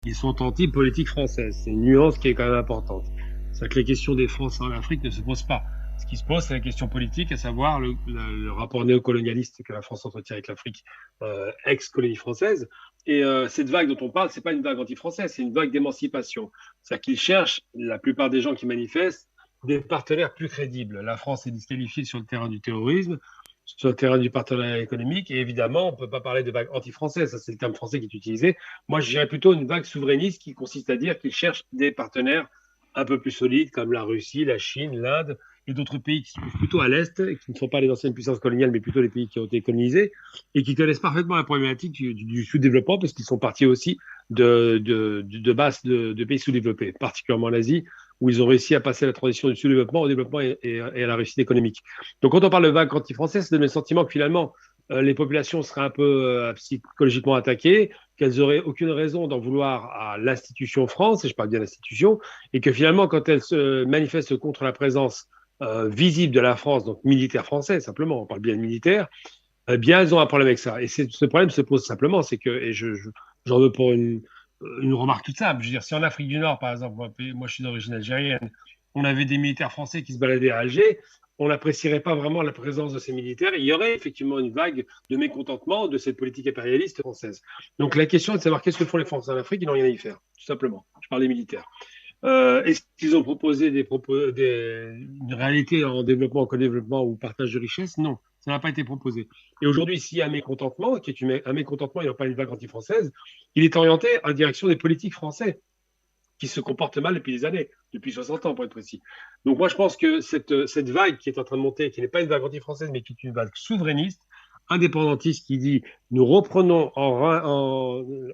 ils sont anti-politique française. C'est une nuance qui est quand même importante. C'est que les questions des Français en Afrique ne se posent pas. Ce qui se pose, c'est la question politique, à savoir le rapport néocolonialiste que la France entretient avec l'Afrique, ex-colonie française. Et cette vague dont on parle, c'est pas une vague anti-française, c'est une vague d'émancipation. C'est-à-dire qu'ils cherchent, la plupart des gens qui manifestent, des partenaires plus crédibles. La France est disqualifiée sur le terrain du terrorisme, sur le terrain du partenariat économique, et évidemment, on ne peut pas parler de vague anti-française, ça c'est le terme français qui est utilisé. Moi, je dirais plutôt une vague souverainiste qui consiste à dire qu'ils cherchent des partenaires un peu plus solides, comme la Russie, la Chine, l'Inde, et d'autres pays qui se trouvent plutôt à l'Est, et qui ne sont pas les anciennes puissances coloniales, mais plutôt les pays qui ont été colonisés, et qui connaissent parfaitement la problématique du sous-développement, parce qu'ils sont partis aussi de bases de pays sous-développés, particulièrement l'Asie, où ils ont réussi à passer la transition du sous-développement au développement et à la réussite économique. Donc quand on parle de vague anti-française, c'est le sentiment que finalement, les populations seraient un peu psychologiquement attaquées, qu'elles n'auraient aucune raison d'en vouloir à l'institution France, et je parle bien d'institution, et que finalement, quand elles se manifestent contre la présence visible de la France, donc militaire français simplement, on parle bien de militaire, eh bien, elles ont un problème avec ça. Et ce problème se pose simplement, c'est que, et j'en veux pour une remarque toute simple, je veux dire, si en Afrique du Nord, par exemple, moi je suis d'origine algérienne, on avait des militaires français qui se baladaient à Alger, on n'apprécierait pas vraiment la présence de ces militaires. Et il y aurait effectivement une vague de mécontentement de cette politique impérialiste française. Donc la question est de savoir qu'est-ce que font les Français en Afrique, ils n'ont rien à y faire, tout simplement. Je parle des militaires. Est-ce qu'ils ont proposé une réalité en développement, en co-développement ou partage de richesses? Non, ça n'a pas été proposé. Et aujourd'hui, s'il y a un mécontentement, qui est un mécontentement et non pas une vague anti-française, il est orienté en direction des politiques français qui se comportent mal depuis des années, depuis 60 ans pour être précis. Donc moi, je pense que cette vague qui est en train de monter, qui n'est pas une vague anti-française, mais qui est une vague souverainiste, indépendantiste qui dit nous reprenons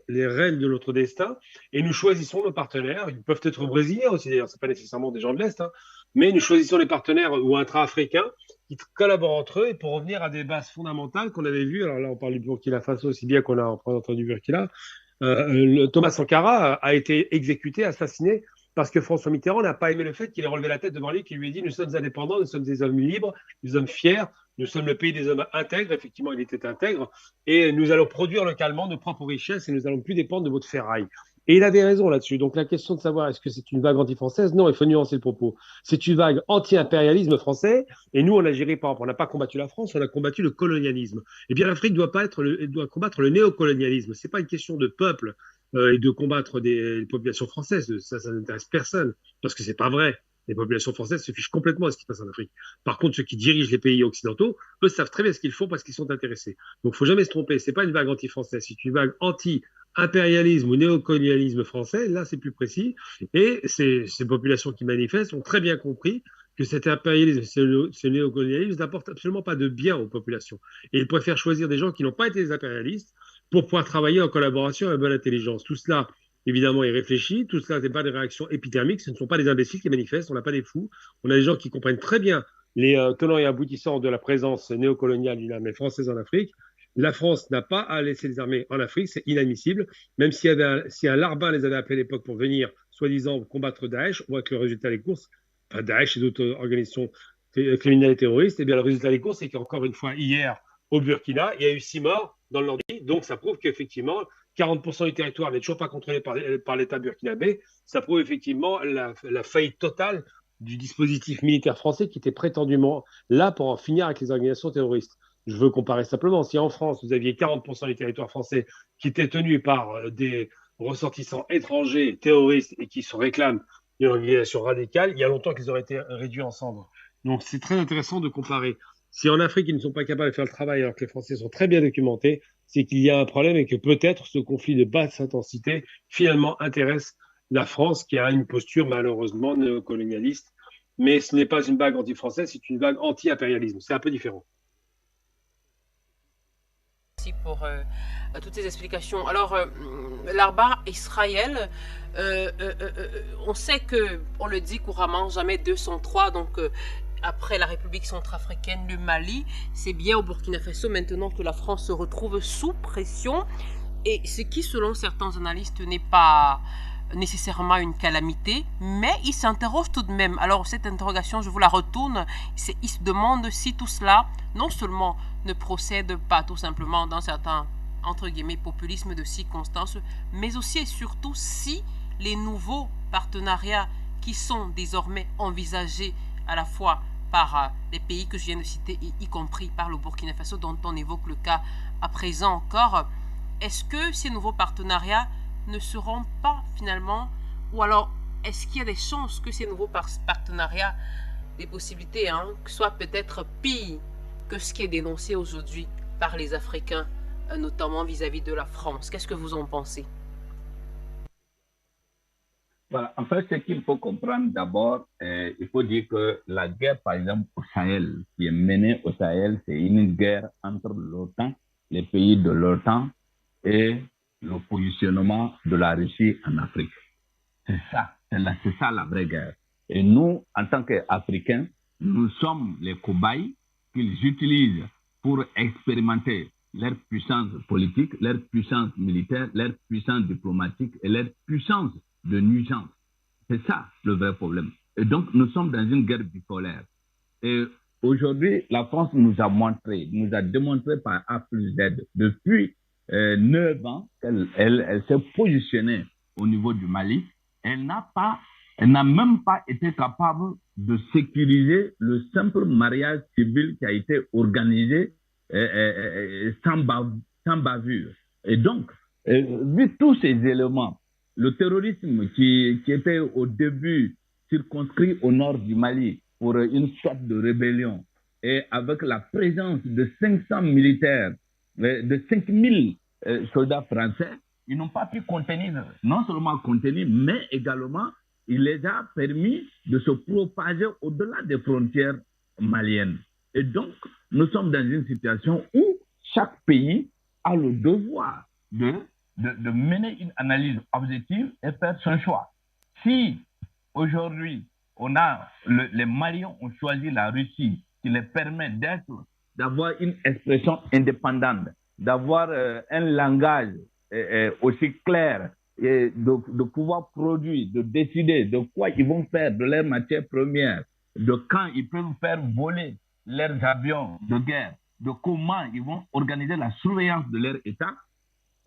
les rênes de notre destin et nous choisissons nos partenaires. Ils peuvent être brésiliens aussi, d'ailleurs, c'est pas nécessairement des gens de l'Est, hein, mais nous choisissons les partenaires ou intra-africains qui collaborent entre eux et pour revenir à des bases fondamentales qu'on avait vues. Alors là, on parle du Burkina Faso aussi bien qu'on a en représentant du Burkina. Thomas Sankara a été exécuté, assassiné, parce que François Mitterrand n'a pas aimé le fait qu'il ait relevé la tête devant lui, qu'il lui ait dit nous sommes indépendants, nous sommes des hommes libres, des hommes fiers, nous sommes le pays des hommes intègres. Effectivement, il était intègre, et nous allons produire localement nos propres richesses et nous allons plus dépendre de votre ferraille. Et il avait raison là-dessus. Donc la question de savoir est-ce que c'est une vague anti-française, non, il faut nuancer le propos. C'est une vague anti-impérialisme français, et nous, on a géré, par exemple, on n'a pas combattu la France, on a combattu le colonialisme. Eh bien, l'Afrique doit combattre le néocolonialisme. C'est pas une question de peuple et de combattre des populations françaises. Ça n'intéresse personne, parce que c'est pas vrai. Les populations françaises se fichent complètement de ce qui se passe en Afrique. Par contre, ceux qui dirigent les pays occidentaux, eux savent très bien ce qu'ils font parce qu'ils sont intéressés. Donc, il faut jamais se tromper. C'est pas une vague anti-française, c'est une vague anti-impérialisme ou néocolonialisme français. Là, c'est plus précis. Et ces populations qui manifestent ont très bien compris que cet impérialisme, ce néocolonialisme n'apporte absolument pas de bien aux populations. Et ils préfèrent choisir des gens qui n'ont pas été des impérialistes pour pouvoir travailler en collaboration avec bonne intelligence. Tout cela, évidemment, est réfléchi. Tout cela n'est pas des réactions épidermiques. Ce ne sont pas des imbéciles qui manifestent. On n'a pas des fous. On a des gens qui comprennent très bien les tenants et aboutissants de la présence néocoloniale d'une armée française en Afrique. La France n'a pas à laisser les armées en Afrique, c'est inadmissible. Même si un larbin les avait appelés à l'époque pour venir, soi-disant, combattre Daesh, on voit que le résultat des courses, enfin Daesh et d'autres organisations criminelles et terroristes, et bien le résultat des courses, c'est qu'encore une fois, hier, au Burkina, il y a eu 6 morts dans le Nord. Donc ça prouve qu'effectivement, 40% du territoire n'est toujours pas contrôlé par l'État burkinabé. Ça prouve effectivement la faillite totale du dispositif militaire français qui était prétendument là pour en finir avec les organisations terroristes. Je veux comparer simplement. Si en France, vous aviez 40% du territoire français qui était tenu par des ressortissants étrangers terroristes et qui se réclament d'une organisation radicale, il y a longtemps qu'ils auraient été réduits en cendres. Donc c'est très intéressant de comparer. Si en Afrique, ils ne sont pas capables de faire le travail alors que les Français sont très bien documentés, c'est qu'il y a un problème et que peut-être ce conflit de basse intensité finalement intéresse la France qui a une posture malheureusement néocolonialiste. Mais ce n'est pas une vague anti-française, c'est une vague anti-impérialisme. C'est un peu différent. Merci pour toutes ces explications. Alors, là-bas, Israël, on sait que, on le dit couramment, jamais deux sont trois, donc après la République centrafricaine, le Mali, c'est bien au Burkina Faso maintenant que la France se retrouve sous pression, et ce qui, selon certains analystes, n'est pas nécessairement une calamité, mais ils s'interrogent tout de même. Alors cette interrogation, je vous la retourne, ils se demandent si tout cela, non seulement ne procède pas tout simplement d'un certain entre guillemets, populisme de circonstances, mais aussi et surtout si les nouveaux partenariats qui sont désormais envisagés à la fois par les pays que je viens de citer, y compris par le Burkina Faso, dont on évoque le cas à présent encore, est-ce que ces nouveaux partenariats ne seront pas finalement, ou alors est-ce qu'il y a des chances que ces nouveaux partenariats, des possibilités, soient peut-être pires que ce qui est dénoncé aujourd'hui par les Africains, notamment vis-à-vis de la France? Qu'est-ce que vous en pensez? Voilà. En fait, ce qu'il faut comprendre d'abord, il faut dire que la guerre, par exemple, au Sahel, qui est menée au Sahel, c'est une guerre entre l'OTAN, les pays de l'OTAN et le positionnement de la Russie en Afrique. C'est ça la vraie guerre. Et nous, en tant qu'Africains, nous sommes les cobayes qu'ils utilisent pour expérimenter leur puissance politique, leur puissance militaire, leur puissance diplomatique et leur puissance de nuisance. C'est ça le vrai problème. Et donc, nous sommes dans une guerre bipolaire. Et aujourd'hui, la France nous a démontré par A plus Z, depuis 9 ans, elle s'est positionnée au niveau du Mali. Elle n'a même pas été capable de sécuriser le simple mariage civil qui a été organisé sans bavure. Et donc, vu tous ces éléments, le terrorisme qui était au début circonscrit au nord du Mali pour une sorte de rébellion, et avec la présence de 500 militaires, de 5000 soldats français, ils n'ont pas pu contenir, non seulement contenir, mais également, il les a permis de se propager au-delà des frontières maliennes. Et donc, nous sommes dans une situation où chaque pays a le devoir de mener une analyse objective et faire son choix. Si aujourd'hui, les Maliens ont choisi la Russie qui les permet d'avoir une expression indépendante, d'avoir un langage aussi clair, et de pouvoir produire, de décider de quoi ils vont faire de leurs matières premières, de quand ils peuvent faire voler leurs avions de guerre, de comment ils vont organiser la surveillance de leur État,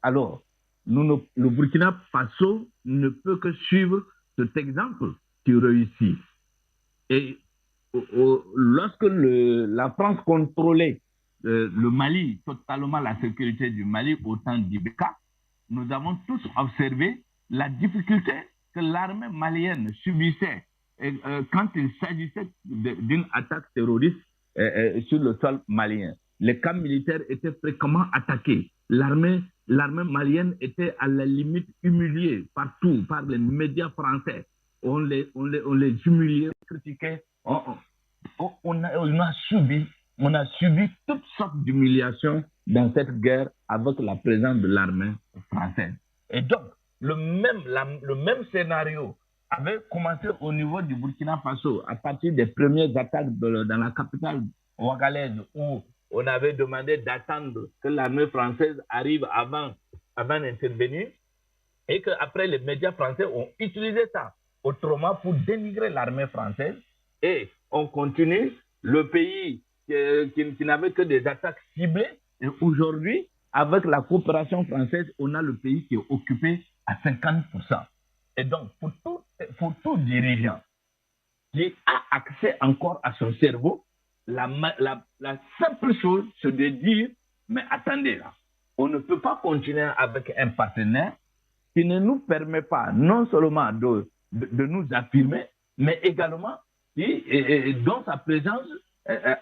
alors le Burkina Faso ne peut que suivre cet exemple qui réussit. Et lorsque la France contrôlait le Mali, totalement la sécurité du Mali au temps d'Ibeka, nous avons tous observé la difficulté que l'armée malienne subissait quand il s'agissait d'une attaque terroriste sur le sol malien. Les camps militaires étaient fréquemment attaqués. L'armée malienne était à la limite humiliée partout par les médias français. On les humiliait, critiquait. On a subi toutes sortes d'humiliations dans cette guerre avec la présence de l'armée française. Et donc, le même scénario avait commencé au niveau du Burkina Faso à partir des premières attaques dans la capitale ouagalaise, où on avait demandé d'attendre que l'armée française arrive avant d'intervenir, et qu'après les médias français ont utilisé ça autrement pour dénigrer l'armée française. Et on continue, le pays qui n'avait que des attaques ciblées, et aujourd'hui, avec la coopération française, on a le pays qui est occupé à 50%. Et donc, pour tout dirigeant qui a accès encore à son cerveau, la simple chose, c'est de dire, mais attendez là, on ne peut pas continuer avec un partenaire qui ne nous permet pas non seulement de nous affirmer, mais également dont sa présence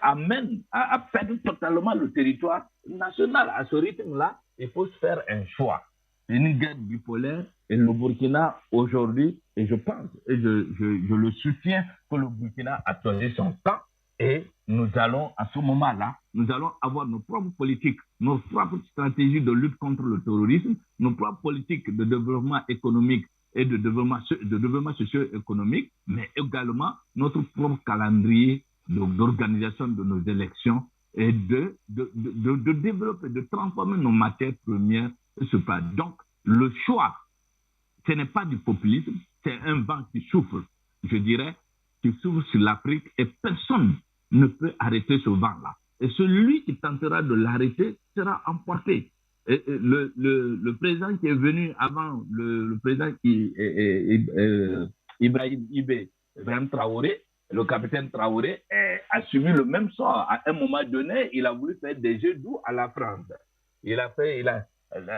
amène à perdre totalement le territoire national. À ce rythme-là, il faut se faire un choix. C'est une guerre bipolaire et le Burkina aujourd'hui, et je pense, et je le soutiens, que le Burkina a choisi son temps, et nous allons, à ce moment-là, nous allons avoir nos propres politiques, nos propres stratégies de lutte contre le terrorisme, nos propres politiques de développement économique et de développement socio-économique, mais également notre propre calendrier d'organisation de nos élections et de développer, de transformer nos matières premières. Donc, le choix, ce n'est pas du populisme, c'est un vent qui souffle, je dirais, qui s'ouvre sur l'Afrique, et personne ne peut arrêter ce vent-là. Et celui qui tentera de l'arrêter sera emporté. Le président qui est venu avant, le président Ibrahim Ibé, Ibrahim Traoré, le capitaine Traoré, a subi le même sort. À un moment donné, il a voulu faire des jeux doux à la France.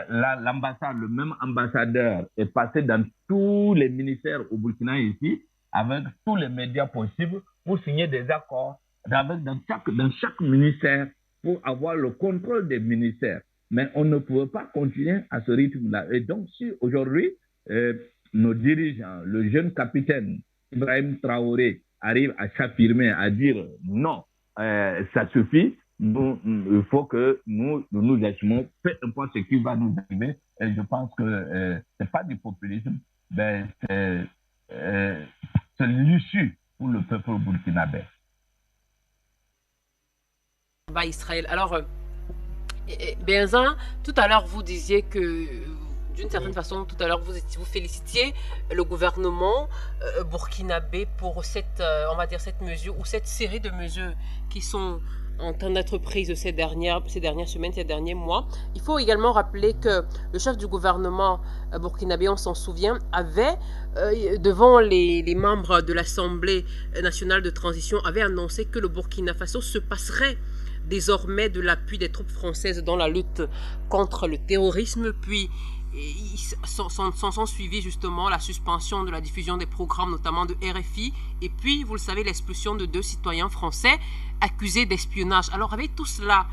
L'ambassade, le même ambassadeur est passé dans tous les ministères au Burkina ici, avec tous les médias possibles pour signer des accords dans chaque ministère pour avoir le contrôle des ministères. Mais on ne pouvait pas continuer à ce rythme-là. Et donc, si aujourd'hui, nos dirigeants, le jeune capitaine Ibrahim Traoré, arrive à s'affirmer, à dire non, ça suffit, il faut que nous assumons, peu importe ce qui va nous arriver. Et je pense que ce n'est pas du populisme, mais c'est l'issue pour le peuple burkinabé. Israël. Alors, Benza, tout à l'heure, vous disiez que, d'une certaine façon, tout à l'heure, vous félicitiez le gouvernement burkinabé pour cette, on va dire, cette mesure ou cette série de mesures qui sont en train d'être prises ces dernières semaines, ces derniers mois. Il faut également rappeler que le chef du gouvernement burkinabé, on s'en souvient, avait, devant les membres de l'Assemblée nationale de transition, avait annoncé que le Burkina Faso se passerait désormais de l'appui des troupes françaises dans la lutte contre le terrorisme, puis s'en suivi justement la suspension de la diffusion des programmes, notamment de RFI, et puis, vous le savez, l'expulsion de 2 citoyens français accusés d'espionnage. Alors, avec tout cela,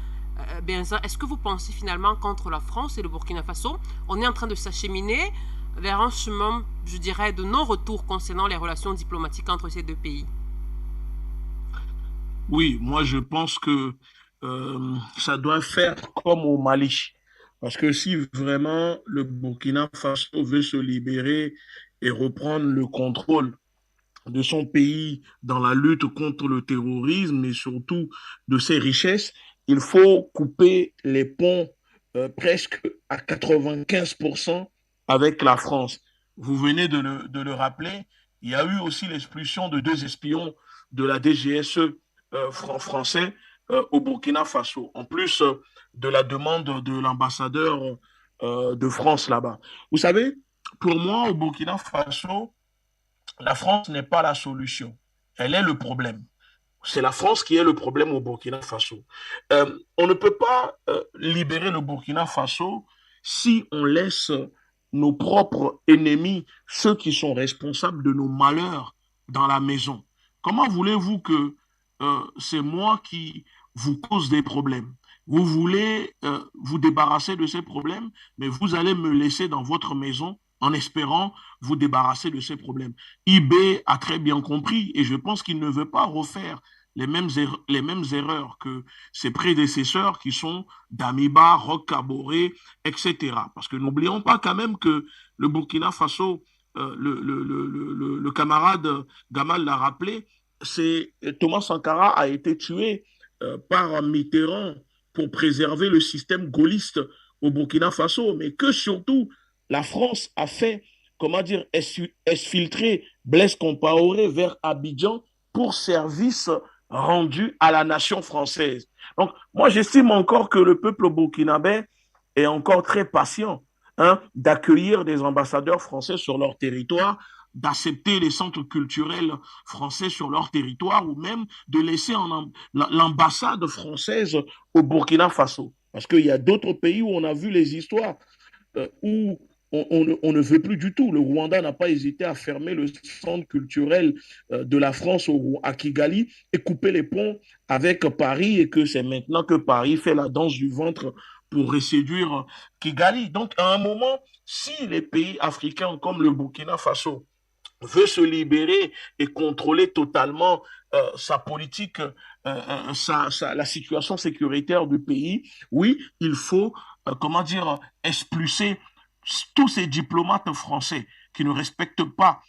Benza, est-ce que vous pensez finalement qu'entre la France et le Burkina Faso, on est en train de s'acheminer vers un chemin, je dirais, de non-retour concernant les relations diplomatiques entre ces 2 pays? Oui, moi je pense que ça doit faire comme au Mali. Parce que si vraiment le Burkina Faso veut se libérer et reprendre le contrôle de son pays dans la lutte contre le terrorisme et surtout de ses richesses, il faut couper les ponts presque à 95% avec la France. Vous venez de le rappeler, il y a eu aussi l'expulsion de 2 espions de la DGSE français au Burkina Faso, en plus de la demande de l'ambassadeur de France là-bas. Vous savez, pour moi, au Burkina Faso, la France n'est pas la solution. Elle est le problème. C'est la France qui est le problème au Burkina Faso. On ne peut pas libérer le Burkina Faso si on laisse nos propres ennemis, ceux qui sont responsables de nos malheurs, dans la maison. Comment voulez-vous que c'est moi qui vous cause des problèmes? Vous voulez vous débarrasser de ces problèmes, mais vous allez me laisser dans votre maison en espérant vous débarrasser de ces problèmes. IB a très bien compris et je pense qu'il ne veut pas refaire les mêmes erreurs que ses prédécesseurs qui sont Damiba, Roch Kaboré, etc. Parce que n'oublions pas quand même que le Burkina Faso, le camarade Gamal l'a rappelé, c'est Thomas Sankara a été tué par Mitterrand pour préserver le système gaulliste au Burkina Faso, mais que surtout la France a fait, comment dire, exfiltrer Blaise Compaoré vers Abidjan pour service rendu à la nation française. Donc, moi, j'estime encore que le peuple burkinabé est encore très patient d'accueillir des ambassadeurs français sur leur territoire, d'accepter les centres culturels français sur leur territoire ou même de laisser l'ambassade française au Burkina Faso. Parce qu'il y a d'autres pays où on a vu les histoires où on ne veut plus du tout. Le Rwanda n'a pas hésité à fermer le centre culturel de la France à Kigali et couper les ponts avec Paris et que c'est maintenant que Paris fait la danse du ventre pour séduire Kigali. Donc, à un moment, si les pays africains comme le Burkina Faso veut se libérer et contrôler totalement sa politique, la situation sécuritaire du pays, oui, il faut, comment dire, expulser tous ces diplomates français qui ne respectent pas,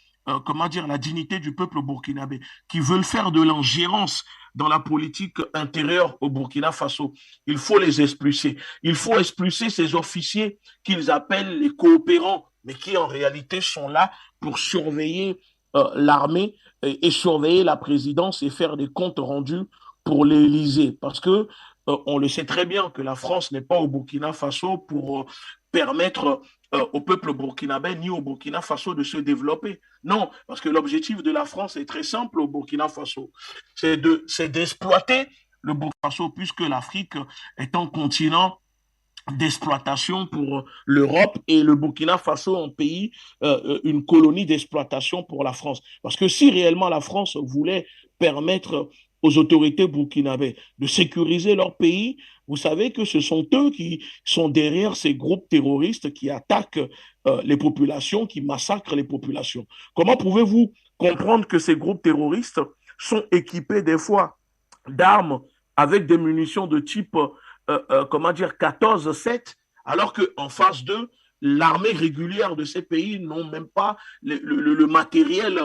comment dire, la dignité du peuple burkinabé, qui veulent faire de l'ingérence dans la politique intérieure au Burkina Faso. Il faut les expulser. Il faut expulser ces officiers qu'ils appellent les coopérants, mais qui en réalité sont là pour surveiller l'armée et surveiller la présidence et faire des comptes rendus pour l'Élysée. Parce que on le sait très bien que la France n'est pas au Burkina Faso pour permettre au peuple burkinabé ni au Burkina Faso de se développer. Non, parce que l'objectif de la France est très simple au Burkina Faso. C'est d'exploiter le Burkina Faso, puisque l'Afrique est un continent d'exploitation pour l'Europe et le Burkina Faso un pays, une colonie d'exploitation pour la France. Parce que si réellement la France voulait permettre aux autorités burkinabées de sécuriser leur pays, vous savez que ce sont eux qui sont derrière ces groupes terroristes qui attaquent les populations, qui massacrent les populations. Comment pouvez-vous comprendre que ces groupes terroristes sont équipés des fois d'armes avec des munitions de type comment dire, 14-7, alors qu'en face d'eux, l'armée régulière de ces pays n'ont même pas le matériel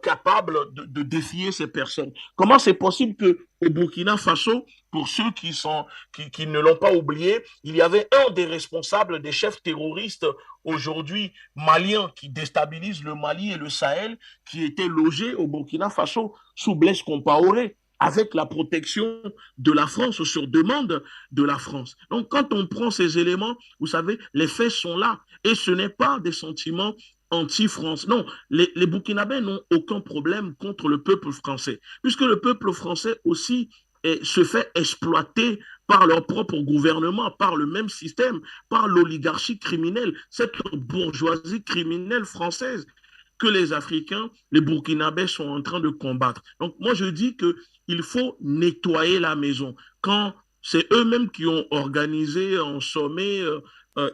capable de défier ces personnes. Comment c'est possible qu'au Burkina Faso, pour ceux qui ne l'ont pas oublié, il y avait un des responsables des chefs terroristes aujourd'hui maliens qui déstabilisent le Mali et le Sahel, qui était logé au Burkina Faso sous Blaise Compaoré, avec la protection de la France, sur demande de la France. Donc, quand on prend ces éléments, vous savez, les faits sont là. Et ce n'est pas des sentiments anti-France. Non, les Burkinabés n'ont aucun problème contre le peuple français, puisque le peuple français aussi se fait exploiter par leur propre gouvernement, par le même système, par l'oligarchie criminelle, cette bourgeoisie criminelle française que les Africains, les Burkinabés sont en train de combattre. Donc moi je dis qu'il faut nettoyer la maison. Quand c'est eux-mêmes qui ont organisé un sommet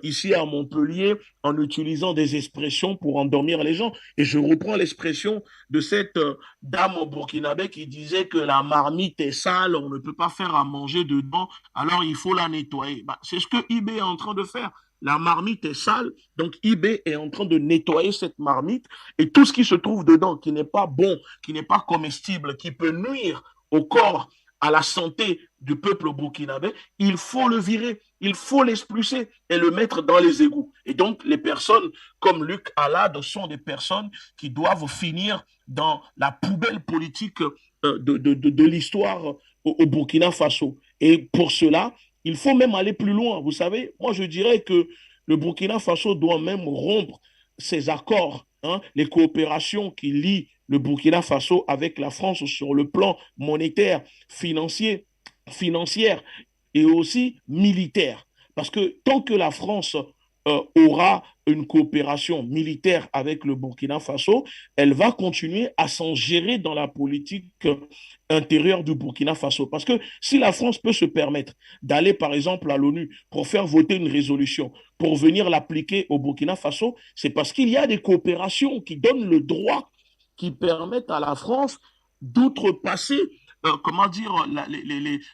ici à Montpellier en utilisant des expressions pour endormir les gens. Et je reprends l'expression de cette dame au Burkinabé qui disait que la marmite est sale, on ne peut pas faire à manger dedans, alors il faut la nettoyer. Bah, c'est ce que IB est en train de faire. La marmite est sale, donc IB est en train de nettoyer cette marmite et tout ce qui se trouve dedans, qui n'est pas bon, qui n'est pas comestible, qui peut nuire au corps, à la santé du peuple burkinabé, il faut le virer, il faut l'expulser et le mettre dans les égouts. Et donc, les personnes comme Luc Alade sont des personnes qui doivent finir dans la poubelle politique de l'histoire au Burkina Faso. Et pour cela, il faut même aller plus loin. Vous savez, moi je dirais que le Burkina Faso doit même rompre ses accords, hein, les coopérations qui lient le Burkina Faso avec la France sur le plan monétaire, financier, financière et aussi militaire. Parce que tant que la France aura une coopération militaire avec le Burkina Faso, elle va continuer à s'en gérer dans la politique intérieure du Burkina Faso. Parce que si la France peut se permettre d'aller, par exemple, à l'ONU pour faire voter une résolution, pour venir l'appliquer au Burkina Faso, c'est parce qu'il y a des coopérations qui donnent le droit, qui permettent à la France d'outrepasser comment dire,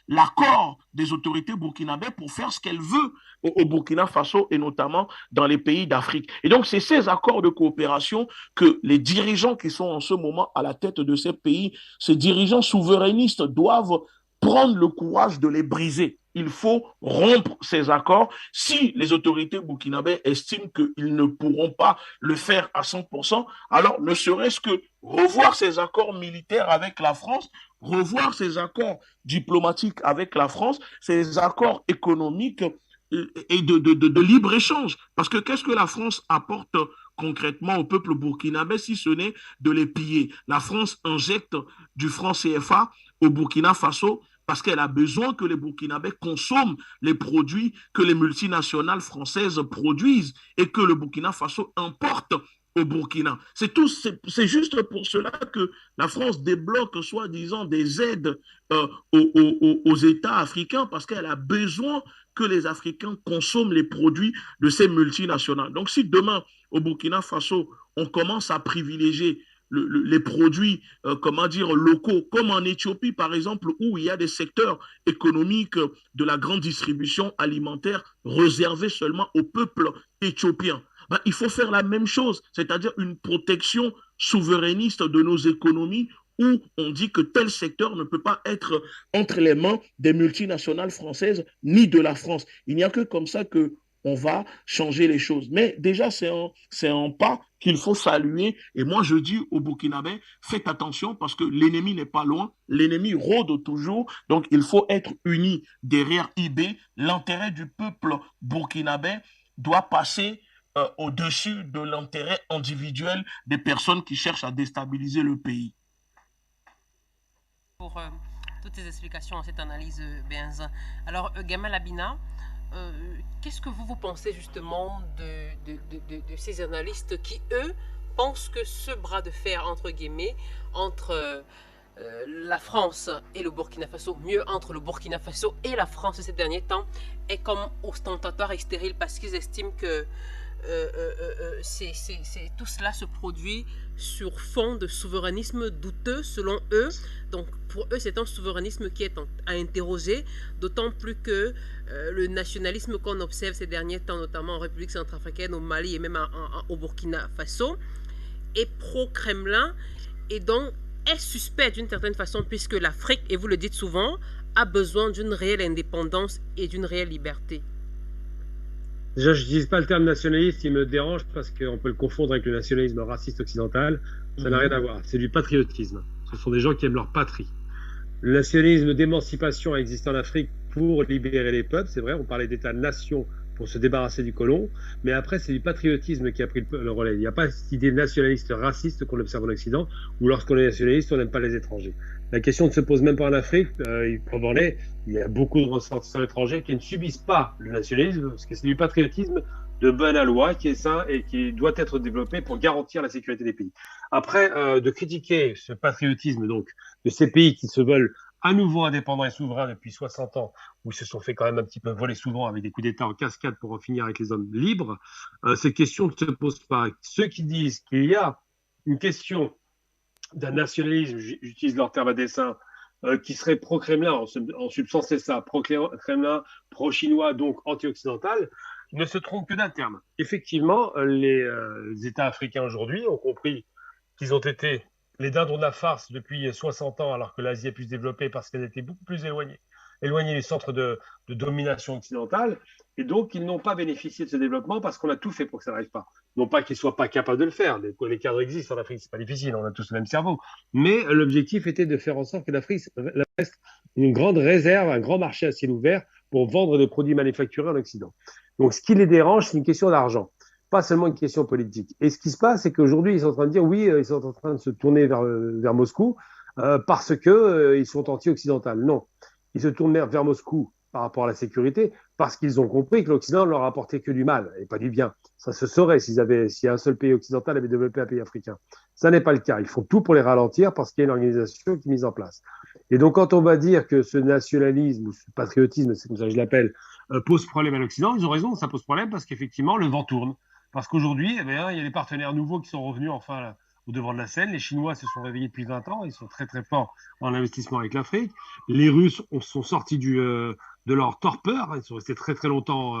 l'accord des autorités burkinabées pour faire ce qu'elle veut au Burkina Faso et notamment dans les pays d'Afrique. Et donc, c'est ces accords de coopération que les dirigeants qui sont en ce moment à la tête de ces pays, ces dirigeants souverainistes doivent prendre le courage de les briser. Il faut rompre ces accords. Si les autorités burkinabées estiment qu'ils ne pourront pas le faire à 100%, alors ne serait-ce que revoir ces accords militaires avec la France, revoir ces accords diplomatiques avec la France, ces accords économiques et de libre-échange. Parce que qu'est-ce que la France apporte concrètement au peuple burkinabé si ce n'est de les piller? La France injecte du franc CFA au Burkina Faso parce qu'elle a besoin que les Burkinabés consomment les produits que les multinationales françaises produisent et que le Burkina Faso importe au Burkina. C'est tout, c'est juste pour cela que la France débloque soi-disant des aides aux États africains parce qu'elle a besoin que les Africains consomment les produits de ces multinationales. Donc si demain au Burkina Faso, on commence à privilégier les produits, comment dire, locaux, comme en Éthiopie, par exemple, où il y a des secteurs économiques de la grande distribution alimentaire réservés seulement au peuple éthiopien. Ben, il faut faire la même chose, c'est-à-dire une protection souverainiste de nos économies où on dit que tel secteur ne peut pas être entre les mains des multinationales françaises ni de la France. Il n'y a que comme ça que on va changer les choses. Mais déjà, c'est un pas qu'il faut saluer. Et moi, je dis aux Burkinabés, faites attention parce que l'ennemi n'est pas loin, l'ennemi rôde toujours. Donc, il faut être unis derrière IB. L'intérêt du peuple burkinabé doit passer au-dessus de l'intérêt individuel des personnes qui cherchent à déstabiliser le pays. Pour toutes ces explications, cette analyse, Benzin. Alors, Gamal Abina, qu'est-ce que vous pensez justement de ces analystes qui, eux, pensent que ce bras de fer, entre guillemets, entre la France et le Burkina Faso, mieux entre le Burkina Faso et la France ces derniers temps, est comme ostentatoire et stérile parce qu'ils estiment que tout cela se produit sur fond de souverainisme douteux selon eux. Donc pour eux c'est un souverainisme qui est à interroger, d'autant plus que le nationalisme qu'on observe ces derniers temps, notamment en République centrafricaine, au Mali et même au Burkina Faso, est pro-Kremlin et donc est suspect d'une certaine façon puisque l'Afrique, et vous le dites souvent, a besoin d'une réelle indépendance et d'une réelle liberté. Déjà, je n'utilise pas le terme nationaliste, il me dérange parce qu'on peut le confondre avec le nationalisme raciste occidental. Ça n'a rien à voir. C'est du patriotisme. Ce sont des gens qui aiment leur patrie. Le nationalisme d'émancipation a existé en Afrique pour libérer les peuples. C'est vrai, on parlait d'État-nation pour se débarrasser du colon. Mais après, c'est du patriotisme qui a pris le relais. Il n'y a pas cette idée nationaliste raciste qu'on observe en Occident, où lorsqu'on est nationaliste, on n'aime pas les étrangers. La question ne se pose même pas en Afrique. Il y a beaucoup de ressortissants étrangers qui ne subissent pas le nationalisme, parce que c'est du patriotisme de bonne loi qui est sain et qui doit être développé pour garantir la sécurité des pays. Après, de critiquer ce patriotisme donc de ces pays qui se veulent à nouveau indépendants et souverains depuis 60 ans, où ils se sont fait quand même un petit peu voler souvent avec des coups d'État en cascade pour en finir avec les hommes libres, cette question ne se pose pas. Ceux qui disent qu'il y a une question d'un nationalisme, j'utilise leur terme à dessein, qui serait pro-Kremlin, en substance c'est ça, pro-Kremlin, pro-chinois, donc anti-occidental, ne se trompe que d'un terme. Effectivement, les États africains aujourd'hui ont compris qu'ils ont été les dindons de la farce depuis 60 ans, alors que l'Asie est plus développée parce qu'elle était beaucoup plus éloignée du centre de domination occidentale, et donc ils n'ont pas bénéficié de ce développement parce qu'on a tout fait pour que ça n'arrive pas. Non pas qu'ils ne soient pas capables de le faire, les cadres existent en Afrique, c'est pas difficile, on a tous le même cerveau, mais l'objectif était de faire en sorte que l'Afrique reste une grande réserve, un grand marché à ciel ouvert pour vendre des produits manufacturés en Occident. Donc ce qui les dérange, c'est une question d'argent, pas seulement une question politique. Et ce qui se passe, c'est qu'aujourd'hui, ils sont en train de dire, oui, ils sont en train de se tourner vers Moscou parce qu'ils sont anti-occidentaux. Non, ils se tournent vers Moscou par rapport à la sécurité parce qu'ils ont compris que l'Occident ne leur apportait que du mal et pas du bien. Ça se saurait si un seul pays occidental avait développé un pays africain. Ça n'est pas le cas. Ils font tout pour les ralentir parce qu'il y a une organisation qui est mise en place. Et donc, quand on va dire que ce nationalisme ou ce patriotisme, c'est comme ça que je l'appelle, pose problème à l'Occident, ils ont raison, ça pose problème parce qu'effectivement, le vent tourne. Parce qu'aujourd'hui, il y a des partenaires nouveaux qui sont revenus enfin là, au devant de la scène. Les Chinois se sont réveillés depuis 20 ans, ils sont très très forts en investissement avec l'Afrique. Les Russes sont sortis de leur torpeur, ils sont restés très très longtemps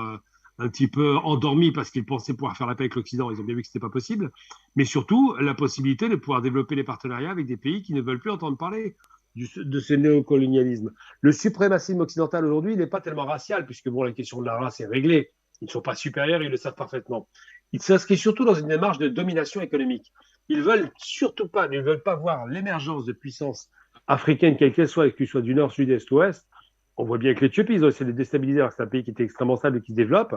un petit peu endormis parce qu'ils pensaient pouvoir faire la paix avec l'Occident, ils ont bien vu que ce n'était pas possible. Mais surtout, la possibilité de pouvoir développer les partenariats avec des pays qui ne veulent plus entendre parler de ce néocolonialisme. Le suprémacisme occidental aujourd'hui, il n'est pas tellement racial, puisque bon, la question de la race est réglée. Ils ne sont pas supérieurs, ils le savent parfaitement. Ils s'inscrivent surtout dans une démarche de domination économique. Ils ne veulent pas voir l'émergence de puissances africaines, quelles qu'elles soient, qu'elles soient du nord, sud, est, ouest. On voit bien que l'Éthiopie, ils ont essayé de les déstabiliser, alors que c'est un pays qui était extrêmement stable et qui se développe.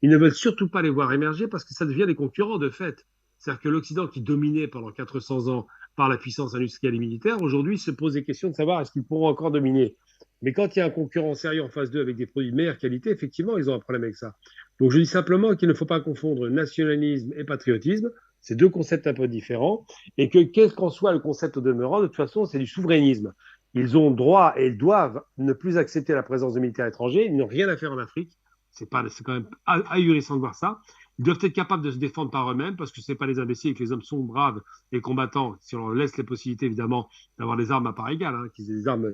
Ils ne veulent surtout pas les voir émerger parce que ça devient des concurrents de fait. C'est-à-dire que l'Occident, qui dominait pendant 400 ans par la puissance industrielle et militaire, aujourd'hui se pose des questions de savoir est-ce qu'ils pourront encore dominer. Mais quand il y a un concurrent sérieux en face d'eux avec des produits de meilleure qualité, effectivement, ils ont un problème avec ça. Donc je dis simplement qu'il ne faut pas confondre nationalisme et patriotisme. C'est deux concepts un peu différents. Et que quel qu'en soit le concept au demeurant, de toute façon, c'est du souverainisme. Ils ont droit et ils doivent ne plus accepter la présence de militaires étrangers. Ils n'ont rien à faire en Afrique. C'est quand même ahurissant de voir ça. Ils doivent être capables de se défendre par eux-mêmes parce que ce n'est pas les imbéciles et que les hommes sont braves et combattants. Si on leur laisse les possibilités, évidemment, d'avoir des armes à part égale, qu'ils aient des armes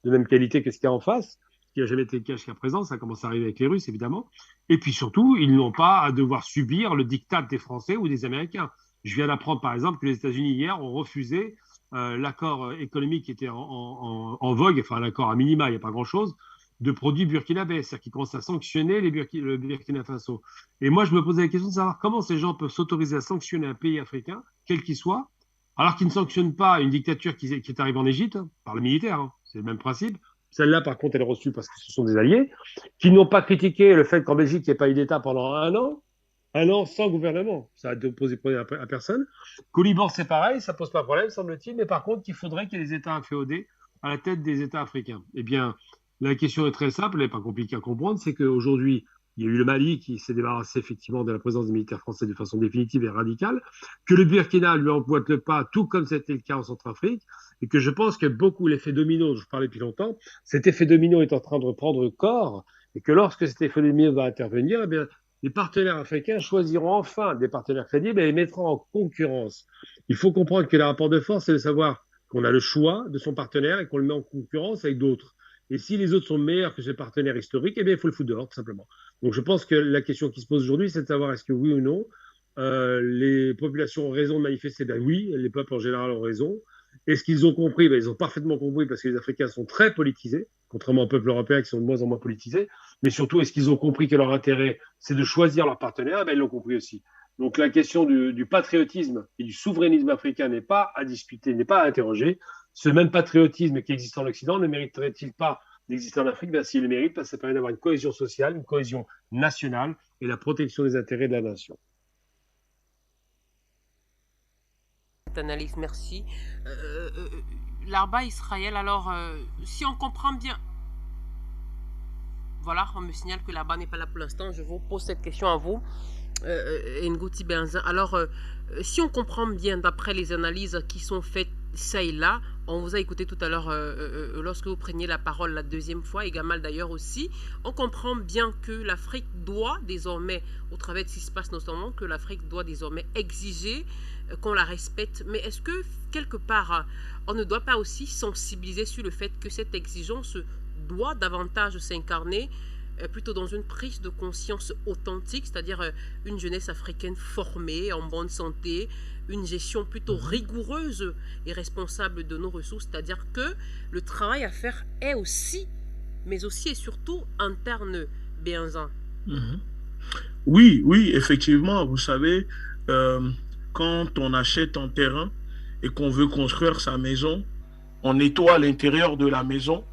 de même qualité que ce qu'il y a en face, ce qui n'a jamais été le cas jusqu'à présent, ça commence à arriver avec les Russes, évidemment. Et puis surtout, ils n'ont pas à devoir subir le diktat des Français ou des Américains. Je viens d'apprendre, par exemple, que les États-Unis, hier, ont refusé l'accord économique qui était en vogue, enfin l'accord à minima, il n'y a pas grand-chose, de produits burkinabés, c'est-à-dire qu'ils commencent à sanctionner le Burkina Faso. Et moi, je me posais la question de savoir comment ces gens peuvent s'autoriser à sanctionner un pays africain, quel qu'il soit, alors qu'ils ne sanctionnent pas une dictature qui est arrivée en Égypte, hein, par le militaire, hein, c'est le même principe. Celle-là, par contre, elle est reçue parce que ce sont des alliés, qui n'ont pas critiqué le fait qu'en Belgique, il n'y ait pas eu d'État pendant un an sans gouvernement. Ça a posé problème à personne. Qu'au Liban, c'est pareil, ça pose pas de problème, semble-t-il, mais par contre, qu'il faudrait qu'il y ait des États inféodés à la tête des États africains. Eh bien, la question est très simple, elle n'est pas compliquée à comprendre, c'est qu'aujourd'hui, il y a eu le Mali qui s'est débarrassé effectivement de la présence des militaires français de façon définitive et radicale, que le Burkina lui emboîte le pas, tout comme c'était le cas en Centrafrique, et que je pense que beaucoup l'effet domino, je parlais depuis longtemps, cet effet domino est en train de reprendre corps, et que lorsque cet effet domino va intervenir, eh bien, les partenaires africains choisiront enfin des partenaires crédibles et les mettront en concurrence. Il faut comprendre que le rapport de force, c'est de savoir qu'on a le choix de son partenaire et qu'on le met en concurrence avec d'autres. Et si les autres sont meilleurs que ses partenaires historiques, eh bien, il faut le foutre dehors, tout simplement. Donc, je pense que la question qui se pose aujourd'hui, c'est de savoir est-ce que oui ou non, les populations ont raison de manifester. Ben oui, les peuples en général ont raison. Est-ce qu'ils ont compris? Ben, ils ont parfaitement compris parce que les Africains sont très politisés, contrairement aux peuples européens qui sont de moins en moins politisés. Mais surtout, est-ce qu'ils ont compris que leur intérêt, c'est de choisir leur partenaire? Ben, ils l'ont compris aussi. Donc, la question du patriotisme et du souverainisme africain n'est pas à discuter, n'est pas à interroger. Ce même patriotisme qui existe en Occident ne mériterait-il pas d'exister en Afrique? Ben, s'il le mérite, parce que ça permet d'avoir une cohésion sociale, une cohésion nationale et la protection des intérêts de la nation. Analyse, merci. L'arba Israël, alors, si on comprend bien... Voilà, on me signale que l'arba n'est pas là pour l'instant. Je vous pose cette question à vous, Ngouti Benzin. Alors, si on comprend bien, d'après les analyses qui sont faites ça et là, on vous a écouté tout à l'heure lorsque vous preniez la parole la deuxième fois, et Gamal d'ailleurs aussi, on comprend bien que l'Afrique doit désormais, au travers de ce qui se passe notamment, que l'Afrique doit désormais exiger qu'on la respecte. Mais est-ce que, quelque part, on ne doit pas aussi sensibiliser sur le fait que cette exigence doit davantage s'incarner plutôt dans une prise de conscience authentique, c'est-à-dire une jeunesse africaine formée, en bonne santé, une gestion plutôt rigoureuse et responsable de nos ressources, c'est-à-dire que le travail à faire est aussi, mais aussi et surtout interne, Benzin. Oui, oui, effectivement, vous savez, quand on achète un terrain et qu'on veut construire sa maison, on nettoie l'intérieur de la maison,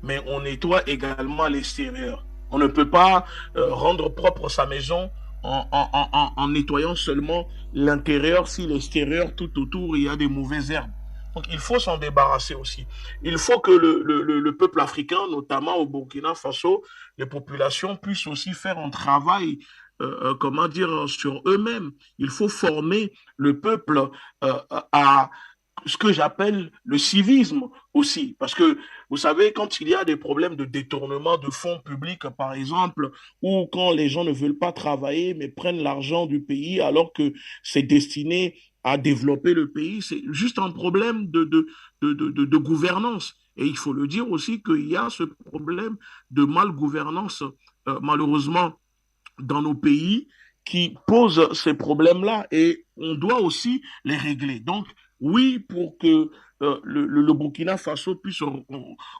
mais on nettoie également l'extérieur. On ne peut pas rendre propre sa maison en nettoyant seulement l'intérieur si l'extérieur tout autour il y a des mauvaises herbes. Donc il faut s'en débarrasser aussi. Il faut que le peuple africain, notamment au Burkina Faso, les populations puissent aussi faire un travail comment dire, sur eux-mêmes. Il faut former le peuple à ce que j'appelle le civisme aussi. Parce que, vous savez, quand il y a des problèmes de détournement de fonds publics, par exemple, ou quand les gens ne veulent pas travailler, mais prennent l'argent du pays alors que c'est destiné à développer le pays, c'est juste un problème de gouvernance. Et il faut le dire aussi qu'il y a ce problème de malgouvernance, malheureusement, dans nos pays qui posent ces problèmes-là et on doit aussi les régler. Donc, oui, pour que le Burkina Faso puisse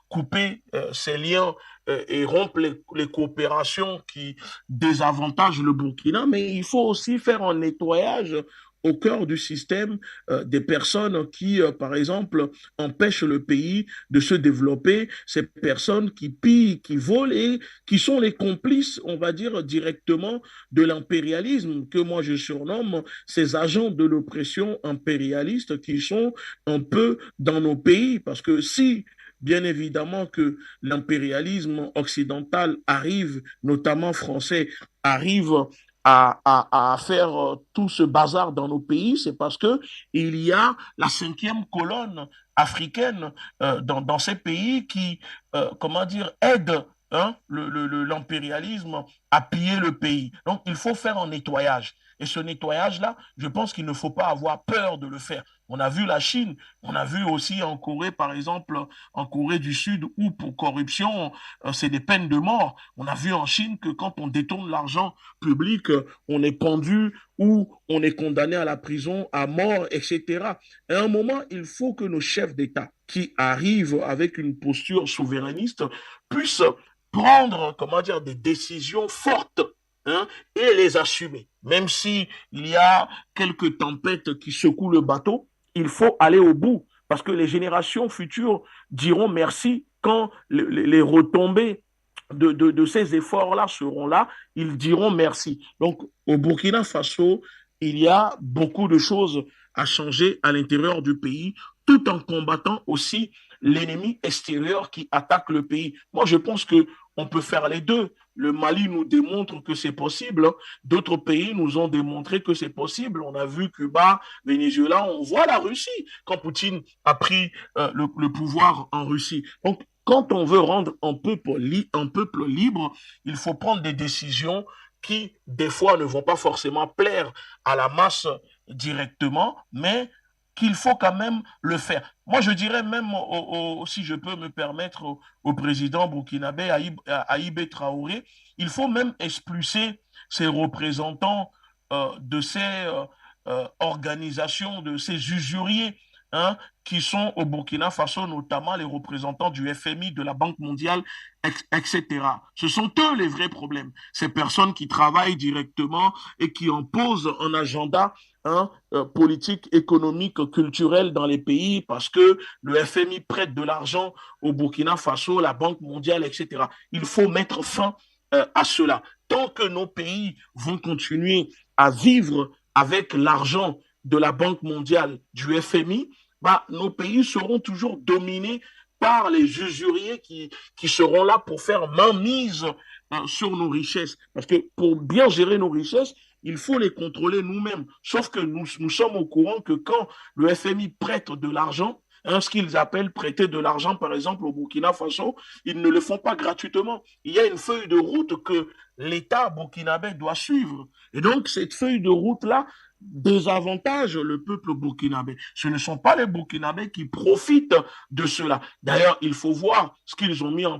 couper ses liens et rompre les coopérations qui désavantagent le Burkina, mais il faut aussi faire un nettoyage au cœur du système des personnes qui, par exemple, empêchent le pays de se développer, ces personnes qui pillent, qui volent et qui sont les complices, on va dire, directement de l'impérialisme, que moi je surnomme ces agents de l'oppression impérialiste qui sont un peu dans nos pays. Parce que si bien évidemment que l'impérialisme occidental arrive, notamment français, arrive à faire tout ce bazar dans nos pays, c'est parce que il y a la cinquième colonne africaine dans ces pays qui, comment dire, aide hein, l'impérialisme à piller le pays. Donc, il faut faire un nettoyage. Et ce nettoyage-là, je pense qu'il ne faut pas avoir peur de le faire. On a vu la Chine, on a vu aussi en Corée, par exemple, en Corée du Sud, où pour corruption, c'est des peines de mort. On a vu en Chine que quand on détourne l'argent public, on est pendu ou on est condamné à la prison, à mort, etc. À un moment, il faut que nos chefs d'État qui arrivent avec une posture souverainiste puissent prendre, comment dire, des décisions fortes, hein, et les assumer. Même si il y a quelques tempêtes qui secouent le bateau, il faut aller au bout parce que les générations futures diront merci quand les retombées de ces efforts-là seront là, ils diront merci. Donc, au Burkina Faso, il y a beaucoup de choses à changer à l'intérieur du pays, tout en combattant aussi l'ennemi extérieur qui attaque le pays. Moi, je pense que on peut faire les deux. Le Mali nous démontre que c'est possible. D'autres pays nous ont démontré que c'est possible. On a vu Cuba, Venezuela, on voit la Russie quand Poutine a pris le pouvoir en Russie. Donc, quand on veut rendre un peuple libre, il faut prendre des décisions qui, des fois, ne vont pas forcément plaire à la masse directement, mais qu'il faut quand même le faire. Moi, je dirais même, si je peux me permettre, au président burkinabé, Aïbé Traoré, il faut même expulser ces représentants de ces organisations, de ces usuriers, hein, qui sont au Burkina Faso, notamment les représentants du FMI, de la Banque mondiale, etc. Ce sont eux les vrais problèmes. Ces personnes qui travaillent directement et qui imposent un agenda, hein, politique, économique, culturelle dans les pays parce que le FMI prête de l'argent au Burkina Faso, la Banque mondiale, etc. Il faut mettre fin à cela. Tant que nos pays vont continuer à vivre avec l'argent de la Banque mondiale, du FMI, bah, nos pays seront toujours dominés par les usuriers qui seront là pour faire mainmise sur nos richesses. Parce que pour bien gérer nos richesses, il faut les contrôler nous-mêmes. Sauf que nous sommes au courant que quand le FMI prête de l'argent, hein, ce qu'ils appellent prêter de l'argent, par exemple, au Burkina Faso, ils ne le font pas gratuitement. Il y a une feuille de route que l'État burkinabé doit suivre. Et donc, cette feuille de route-là désavantage le peuple burkinabé. Ce ne sont pas les Burkinabés qui profitent de cela. D'ailleurs, il faut voir ce qu'ils ont mis en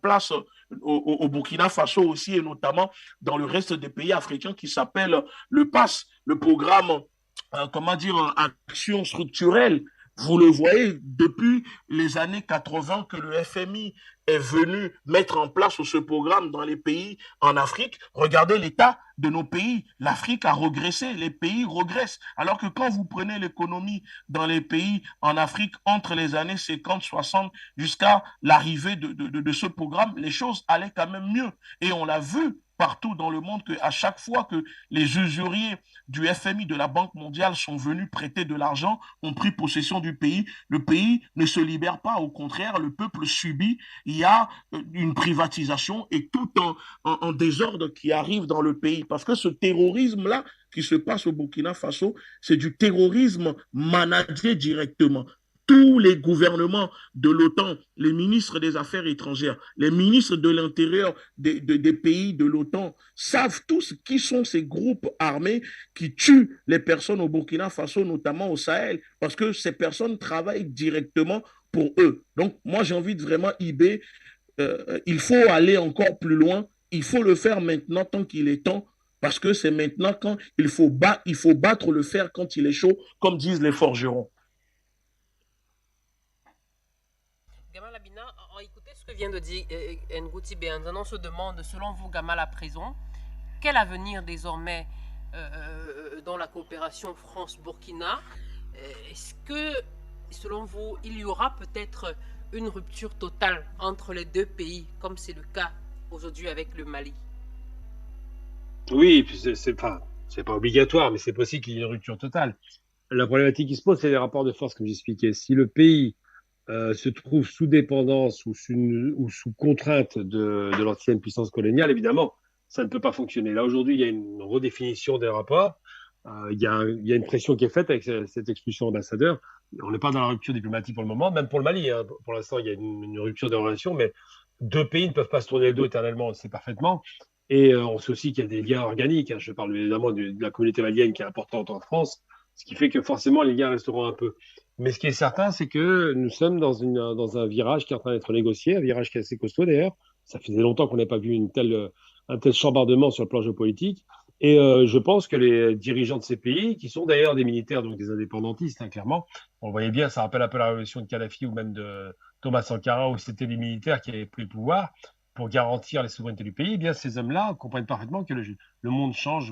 place au Burkina Faso aussi, et notamment dans le reste des pays africains, qui s'appelle le PASS, le programme, comment dire, action structurelle. Vous le voyez depuis les années 80 que le FMI est venu mettre en place ce programme dans les pays en Afrique. Regardez l'état de nos pays. L'Afrique a régressé, les pays régressent. Alors que quand vous prenez l'économie dans les pays en Afrique entre les années 50, 60 jusqu'à l'arrivée de ce programme, les choses allaient quand même mieux. Et on l'a vu partout dans le monde qu'à chaque fois que les usuriers du FMI, de la Banque mondiale, sont venus prêter de l'argent, ont pris possession du pays, le pays ne se libère pas. Au contraire, le peuple subit. Il y a une privatisation et tout en désordre qui arrive dans le pays. Parce que ce terrorisme-là qui se passe au Burkina Faso, c'est du terrorisme managé directement. Tous les gouvernements de l'OTAN, les ministres des Affaires étrangères, les ministres de l'Intérieur des pays de l'OTAN savent tous qui sont ces groupes armés qui tuent les personnes au Burkina Faso, notamment au Sahel, parce que ces personnes travaillent directement pour eux. Donc, moi, j'invite vraiment IB, il faut aller encore plus loin, il faut le faire maintenant tant qu'il est temps, parce que c'est maintenant quand il faut battre le fer quand il est chaud, comme disent les forgerons. Gamal Abina, écoutez ce que vient de dire Ngouti Béanzan. On se demande, selon vous, Gamal, à présent, quel avenir désormais dans la coopération France-Burkina? Est-ce que, selon vous, il y aura peut-être une rupture totale entre les deux pays, comme c'est le cas aujourd'hui avec le Mali? Oui, c'est pas obligatoire, mais c'est possible qu'il y ait une rupture totale. La problématique qui se pose, c'est les rapports de force, comme j'expliquais. Si le pays se trouve sous dépendance ou sous contrainte de l'ancienne puissance coloniale, évidemment, ça ne peut pas fonctionner. Là, aujourd'hui, il y a une redéfinition des rapports. Il y a une pression qui est faite avec cette expulsion d'ambassadeur. On n'est pas dans la rupture diplomatique pour le moment, même pour le Mali, hein. Pour l'instant, il y a une rupture de relations, mais deux pays ne peuvent pas se tourner le dos éternellement, on le sait parfaitement. Et on sait aussi qu'il y a des liens organiques, hein. Je parle évidemment de la communauté malienne qui est importante en France, ce qui fait que forcément les liens resteront un peu. Mais ce qui est certain, c'est que nous sommes dans un virage qui est en train d'être négocié, un virage qui est assez costaud d'ailleurs. Ça faisait longtemps qu'on n'avait pas vu un tel chambardement sur le plan géopolitique. Et je pense que les dirigeants de ces pays, qui sont d'ailleurs des militaires, donc des indépendantistes, hein, clairement, on le voyait bien, ça rappelle un peu la révolution de Kadhafi ou même de Thomas Sankara, où c'était les militaires qui avaient pris le pouvoir. pour garantir les souverainetés du pays, eh bien, ces hommes-là comprennent parfaitement que le monde change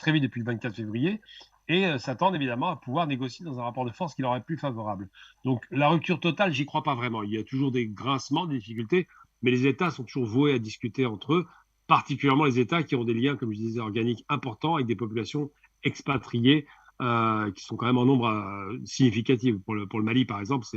très vite depuis le 24 février et s'attendent évidemment à pouvoir négocier dans un rapport de force qui leur est plus favorable. Donc la rupture totale, j'y crois pas vraiment. Il y a toujours des grincements, des difficultés, mais les États sont toujours voués à discuter entre eux, particulièrement les États qui ont des liens, comme je disais, organiques importants avec des populations expatriées qui sont quand même en nombre significatif. Pour le Mali, par exemple,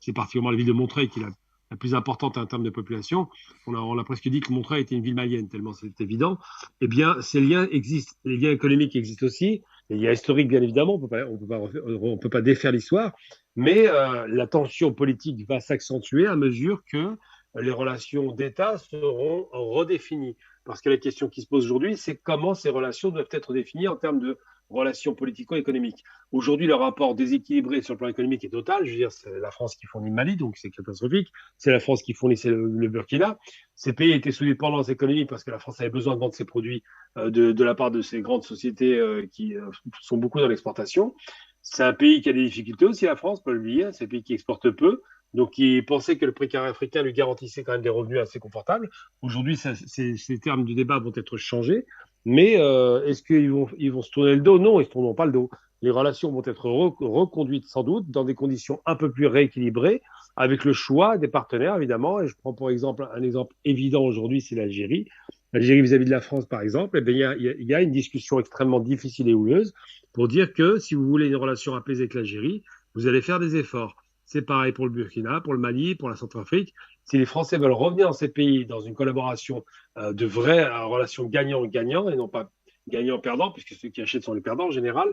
c'est particulièrement la ville de Montreuil qui est la plus importante en termes de population. On a presque dit que Montreuil était une ville malienne, tellement c'est évident. Eh bien, ces liens existent. Les liens économiques existent aussi. Les liens historiques, bien évidemment, on peut pas défaire l'histoire, mais la tension politique va s'accentuer à mesure que les relations d'État seront redéfinies. Parce que la question qui se pose aujourd'hui, c'est comment ces relations doivent être définies en termes de relations politico-économiques. Aujourd'hui, le rapport déséquilibré sur le plan économique est total. Je veux dire, c'est la France qui fournit le Mali, donc c'est catastrophique. C'est la France qui fournissait le Burkina. Ces pays étaient sous dépendance économique parce que la France avait besoin de vendre ses produits de la part de ces grandes sociétés qui sont beaucoup dans l'exportation. C'est un pays qui a des difficultés aussi, la France, pas l'oublier. C'est un pays qui exporte peu. Donc, il pensait que le précaré africain lui garantissait quand même des revenus assez confortables. Aujourd'hui, ces termes du débat vont être changés. Mais est-ce qu'ils vont se tourner le dos? Non, ils ne se tourneront pas le dos. Les relations vont être reconduites sans doute dans des conditions un peu plus rééquilibrées, avec le choix des partenaires, évidemment. Et je prends pour exemple un exemple évident aujourd'hui, c'est l'Algérie. L'Algérie vis-à-vis de la France, par exemple, eh bien, il y a une discussion extrêmement difficile et houleuse pour dire que si vous voulez une relation apaisée avec l'Algérie, vous allez faire des efforts. C'est pareil pour le Burkina, pour le Mali, pour la Centrafrique. Si les Français veulent revenir dans ces pays dans une collaboration de vraies relations gagnant-gagnant et non pas gagnant-perdant, puisque ceux qui achètent sont les perdants en général,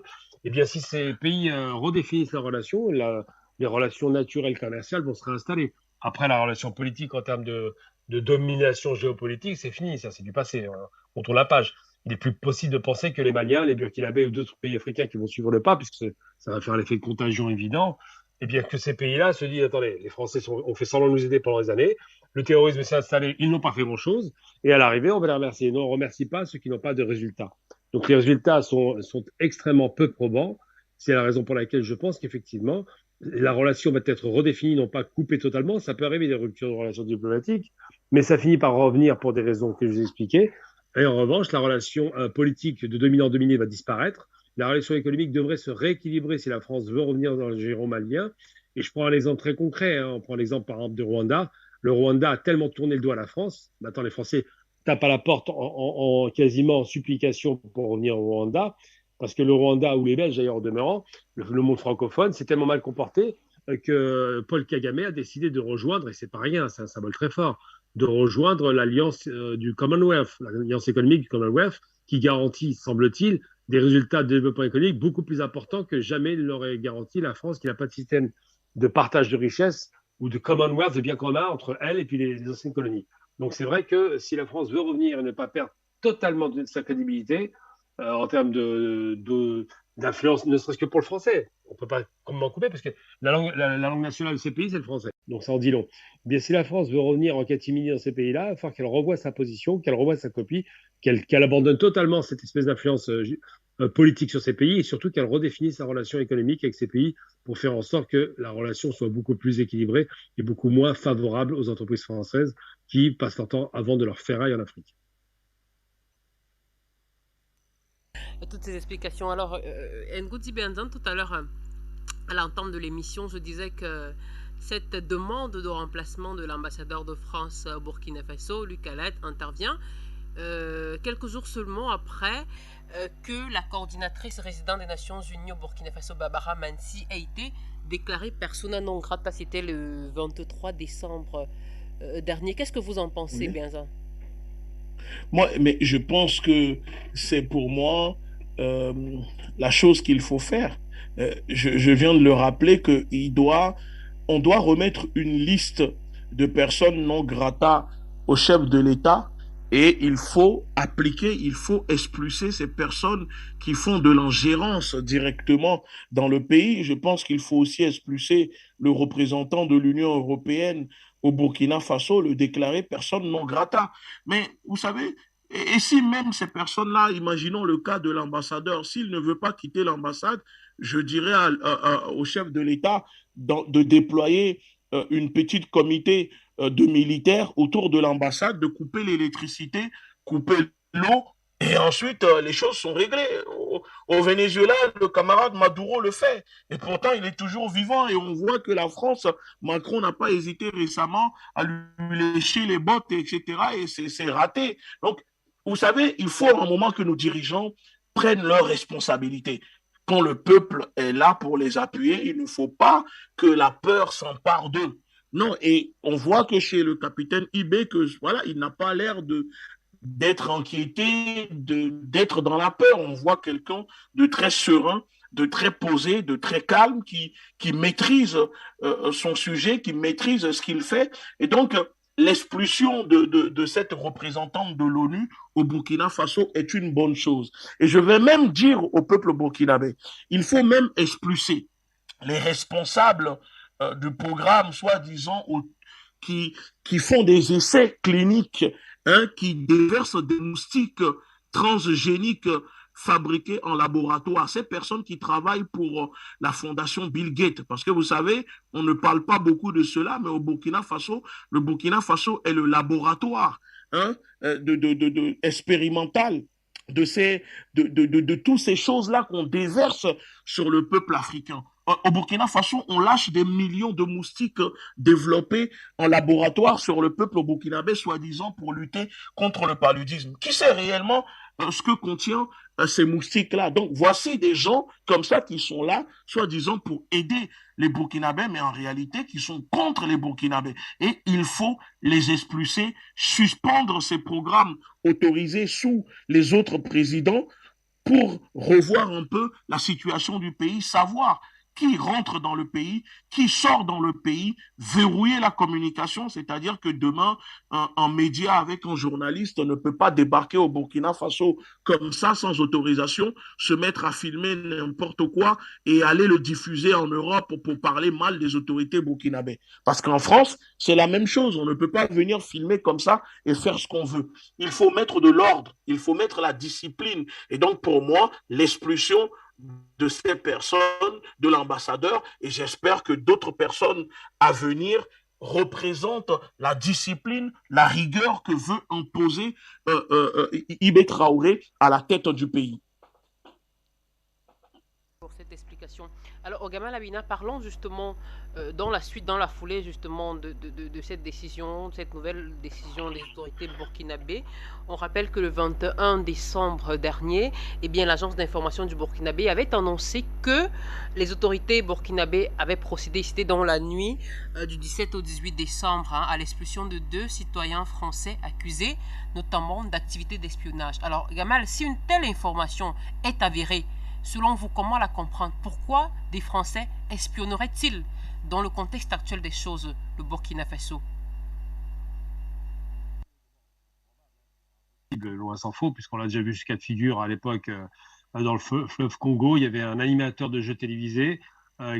eh bien, si ces pays redéfinissent leurs relations, les relations naturelles commerciales vont se réinstaller. Après, la relation politique en termes de domination géopolitique, c'est fini, ça, c'est du passé. On tourne la page. Il est plus possible de penser que les Maliens, les Burkinabés ou d'autres pays africains qui vont suivre le pas, puisque ça va faire l'effet de contagion évident, et bien que ces pays-là se disent, attendez, les Français ont fait semblant de nous aider pendant des années, le terrorisme s'est installé, ils n'ont pas fait grand-chose, et à l'arrivée, on va les remercier. Non, on ne remercie pas ceux qui n'ont pas de résultats. Donc les résultats sont extrêmement peu probants. C'est la raison pour laquelle je pense qu'effectivement, la relation va être redéfinie, non pas coupée totalement. Ça peut arriver des ruptures de relations diplomatiques, mais ça finit par revenir pour des raisons que je vous ai expliquées. Et en revanche, la relation politique de dominant-dominé va disparaître. La relation économique devrait se rééquilibrer si la France veut revenir dans le giron malien. Et je prends un exemple très concret. On prend l'exemple, par exemple, du Rwanda. Le Rwanda a tellement tourné le doigt à la France. Maintenant, les Français tapent à la porte en quasiment en supplication pour revenir au Rwanda. Parce que le Rwanda, ou les Belges d'ailleurs en demeurant, le monde francophone, s'est tellement mal comporté que Paul Kagame a décidé de rejoindre, et c'est pas rien, c'est un symbole très fort, de rejoindre l'alliance du Commonwealth, l'alliance économique du Commonwealth, qui garantit, semble-t-il, des résultats de développement économique beaucoup plus importants que jamais l'aurait garanti la France, qui n'a pas de système de partage de richesses ou de Commonwealth, de biens communs entre elle et puis les anciennes colonies. Donc c'est vrai que si la France veut revenir et ne pas perdre totalement de sa crédibilité en termes d'influence, ne serait-ce que pour le français, on ne peut pas complètement couper parce que la langue nationale de ces pays, c'est le français. Donc ça en dit long. Eh bien, si la France veut revenir en catimini dans ces pays-là, il va falloir qu'elle revoie sa position, qu'elle revoie sa copie, qu'elle abandonne totalement cette espèce d'influence politique sur ces pays et surtout qu'elle redéfinisse sa relation économique avec ces pays pour faire en sorte que la relation soit beaucoup plus équilibrée et beaucoup moins favorable aux entreprises françaises qui passent leur temps à vendre de leur ferraille en Afrique. Toutes ces explications. Alors, Ngouti Benzan, tout à l'heure, à l'entente de l'émission, je disais que cette demande de remplacement de l'ambassadeur de France au Burkina Faso, Luc Allet, intervient quelques jours seulement après que la coordinatrice résidente des Nations Unies au Burkina Faso, Barbara Mansi, a été déclarée persona non grata. C'était le 23 décembre dernier. Qu'est-ce que vous en pensez, Benzan? Moi, mais je pense que c'est pour moi la chose qu'il faut faire. Je viens de le rappeler on doit remettre une liste de personnes non grata au chef de l'État et il faut expulser ces personnes qui font de l'ingérence directement dans le pays. Je pense qu'il faut aussi expulser le représentant de l'Union européenne au Burkina Faso, le déclarer personne non grata. Mais vous savez, et si même ces personnes-là, imaginons le cas de l'ambassadeur, s'il ne veut pas quitter l'ambassade, je dirais au chef de l'État de déployer une petite comité de militaires autour de l'ambassade, de couper l'électricité, couper l'eau, et ensuite les choses sont réglées. Au Venezuela, le camarade Maduro le fait, et pourtant il est toujours vivant, et on voit que la France, Macron n'a pas hésité récemment à lui lécher les bottes, etc., et c'est raté. Donc, vous savez, il faut un moment que nos dirigeants prennent leurs responsabilités. Quand le peuple est là pour les appuyer, il ne faut pas que la peur s'empare d'eux. Non, et on voit que chez le capitaine Ibé, que voilà, il n'a pas l'air de d'être inquiété, d'être dans la peur. On voit quelqu'un de très serein, de très posé, de très calme, qui maîtrise son sujet, qui maîtrise ce qu'il fait. Et donc, l'expulsion de cette représentante de l'ONU au Burkina Faso est une bonne chose. Et je vais même dire au peuple burkinabé, il faut même expulser les responsables du programme, soi-disant, qui font des essais cliniques, hein, qui déversent des moustiques transgéniques fabriqués en laboratoire. Ces personnes qui travaillent pour la fondation Bill Gates, parce que vous savez, on ne parle pas beaucoup de cela, mais au Burkina Faso, le Burkina Faso est le laboratoire, hein, expérimental de toutes ces choses-là qu'on déverse sur le peuple africain. Au Burkina Faso, on lâche des millions de moustiques développés en laboratoire sur le peuple burkinabé, soi-disant pour lutter contre le paludisme. Qui sait réellement ce que contient ces moustiques-là? Donc, voici des gens comme ça qui sont là, soi-disant pour aider les Burkinabés, mais en réalité qui sont contre les Burkinabés. Et il faut les expulser, suspendre ces programmes autorisés sous les autres présidents pour revoir un peu la situation du pays, savoir qui rentre dans le pays, qui sort dans le pays, verrouiller la communication, c'est-à-dire que demain, un média avec un journaliste ne peut pas débarquer au Burkina Faso comme ça, sans autorisation, se mettre à filmer n'importe quoi et aller le diffuser en Europe pour parler mal des autorités burkinabées. Parce qu'en France, c'est la même chose, on ne peut pas venir filmer comme ça et faire ce qu'on veut. Il faut mettre de l'ordre, il faut mettre la discipline. Et donc, pour moi, l'expulsion de ces personnes, de l'ambassadeur, et j'espère que d'autres personnes à venir représentent la discipline, la rigueur que veut imposer Ibé Traoré à la tête du pays. Pour cette explication. Alors, Ogama Labina, parlons justement dans la suite, dans la foulée justement de cette décision, de cette nouvelle décision des autorités burkinabées. On rappelle que le 21 décembre dernier, eh bien, l'agence d'information du Burkinabé avait annoncé que les autorités burkinabées avaient procédé, c'était dans la nuit du 17 au 18 décembre, hein, à l'expulsion de 2 citoyens français accusés notamment d'activités d'espionnage. Alors, Gamal, si une telle information est avérée, selon vous, comment la comprendre? Pourquoi des Français espionneraient-ils dans le contexte actuel des choses le Burkina Faso? Loin s'en faut, puisqu'on l'a déjà vu ce cas de figure à l'époque dans le fleuve Congo. Il y avait un animateur de jeux télévisés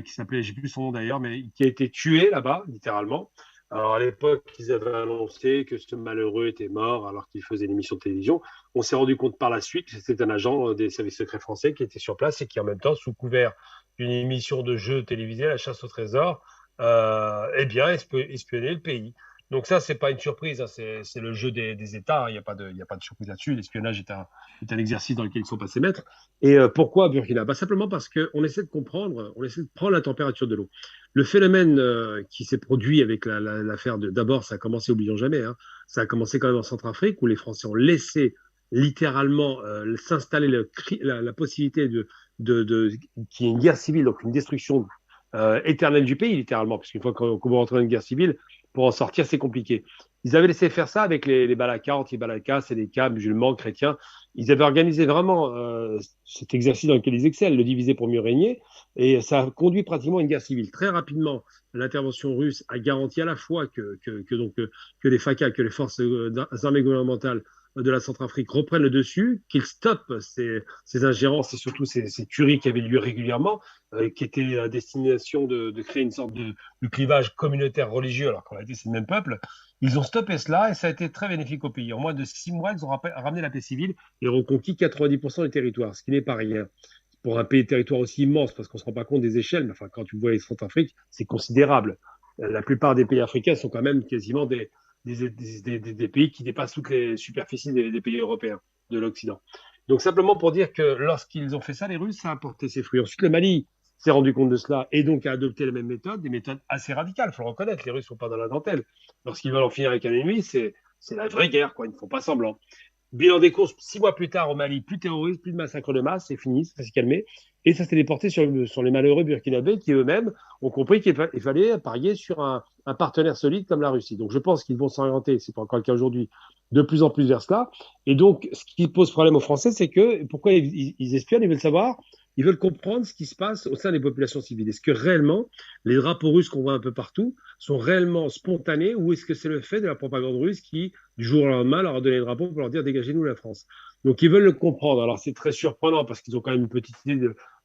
qui s'appelait, je ne sais plus son nom d'ailleurs, mais qui a été tué là-bas, littéralement. Alors à l'époque, ils avaient annoncé que ce malheureux était mort alors qu'il faisait une émission de télévision. On s'est rendu compte par la suite que c'était un agent des services secrets français qui était sur place et qui en même temps, sous couvert d'une émission de jeux télévisés, la chasse au trésor, eh bien, espionnait le pays. Donc ça, c'est pas une surprise, hein, c'est le jeu des États, hein, il n'y a pas de surprise là-dessus. L'espionnage est un exercice dans lequel ils sont passés maîtres. Et pourquoi Burkina? Simplement parce qu'on essaie de comprendre, on essaie de prendre la température de l'eau. Le phénomène qui s'est produit avec l'affaire d'abord, ça a commencé, oublions jamais, hein, ça a commencé quand même en Centrafrique, où les Français ont laissé littéralement s'installer la possibilité qu'il y ait une guerre civile, donc une destruction éternelle du pays, littéralement, parce qu'une fois qu'on va rentrer dans une guerre civile, pour en sortir, c'est compliqué. Ils avaient laissé faire ça avec les Balaka, anti-Balaka, sénéca, musulmans, chrétiens. Ils avaient organisé vraiment cet exercice dans lequel ils excellent, le diviser pour mieux régner, et ça a conduit pratiquement à une guerre civile. Très rapidement, l'intervention russe a garanti à la fois que les FACA, que les forces armées gouvernementales de la Centrafrique reprennent le dessus, qu'ils stoppent ces ingérences et surtout ces tueries qui avaient lieu régulièrement, qui étaient à destination de créer une sorte de clivage communautaire religieux, alors qu'en réalité c'est le même peuple. Ils ont stoppé cela et ça a été très bénéfique au pays. En moins de 6 mois, ils ont ramené la paix civile et reconquis 90% du territoire, ce qui n'est pas rien pour un pays de territoire aussi immense, parce qu'on ne se rend pas compte des échelles, mais enfin, quand tu vois les Centrafrique, c'est considérable. la plupart des pays africains sont quand même quasiment des pays qui dépassent toutes les superficies des pays européens de l'Occident. Donc simplement pour dire que lorsqu'ils ont fait ça, les Russes, ça a porté ses fruits. Ensuite, le Mali s'est rendu compte de cela et donc a adopté la même méthode, des méthodes assez radicales, il faut le reconnaître. Les Russes ne sont pas dans la dentelle. Lorsqu'ils veulent en finir avec un ennemi, c'est la vraie guerre, quoi. Ils ne font pas semblant. Bilan des courses, 6 mois plus tard au Mali, plus de terrorisme, plus de massacres de masse, c'est fini, ça s'est calmé. Et ça s'est déporté sur les malheureux burkinabés qui eux-mêmes ont compris qu'il fallait parier sur un partenaire solide comme la Russie. Donc je pense qu'ils vont s'orienter, c'est pas encore le cas aujourd'hui, de plus en plus vers cela. Et donc ce qui pose problème aux Français, c'est que pourquoi ils espionnent, ils veulent savoir, ils veulent comprendre ce qui se passe au sein des populations civiles. Est-ce que réellement les drapeaux russes qu'on voit un peu partout sont réellement spontanés ou est-ce que c'est le fait de la propagande russe qui, du jour au lendemain, leur a donné les drapeaux pour leur dire dégagez-nous la France. Donc ils veulent le comprendre. Alors c'est très surprenant parce qu'ils ont quand même une petite idée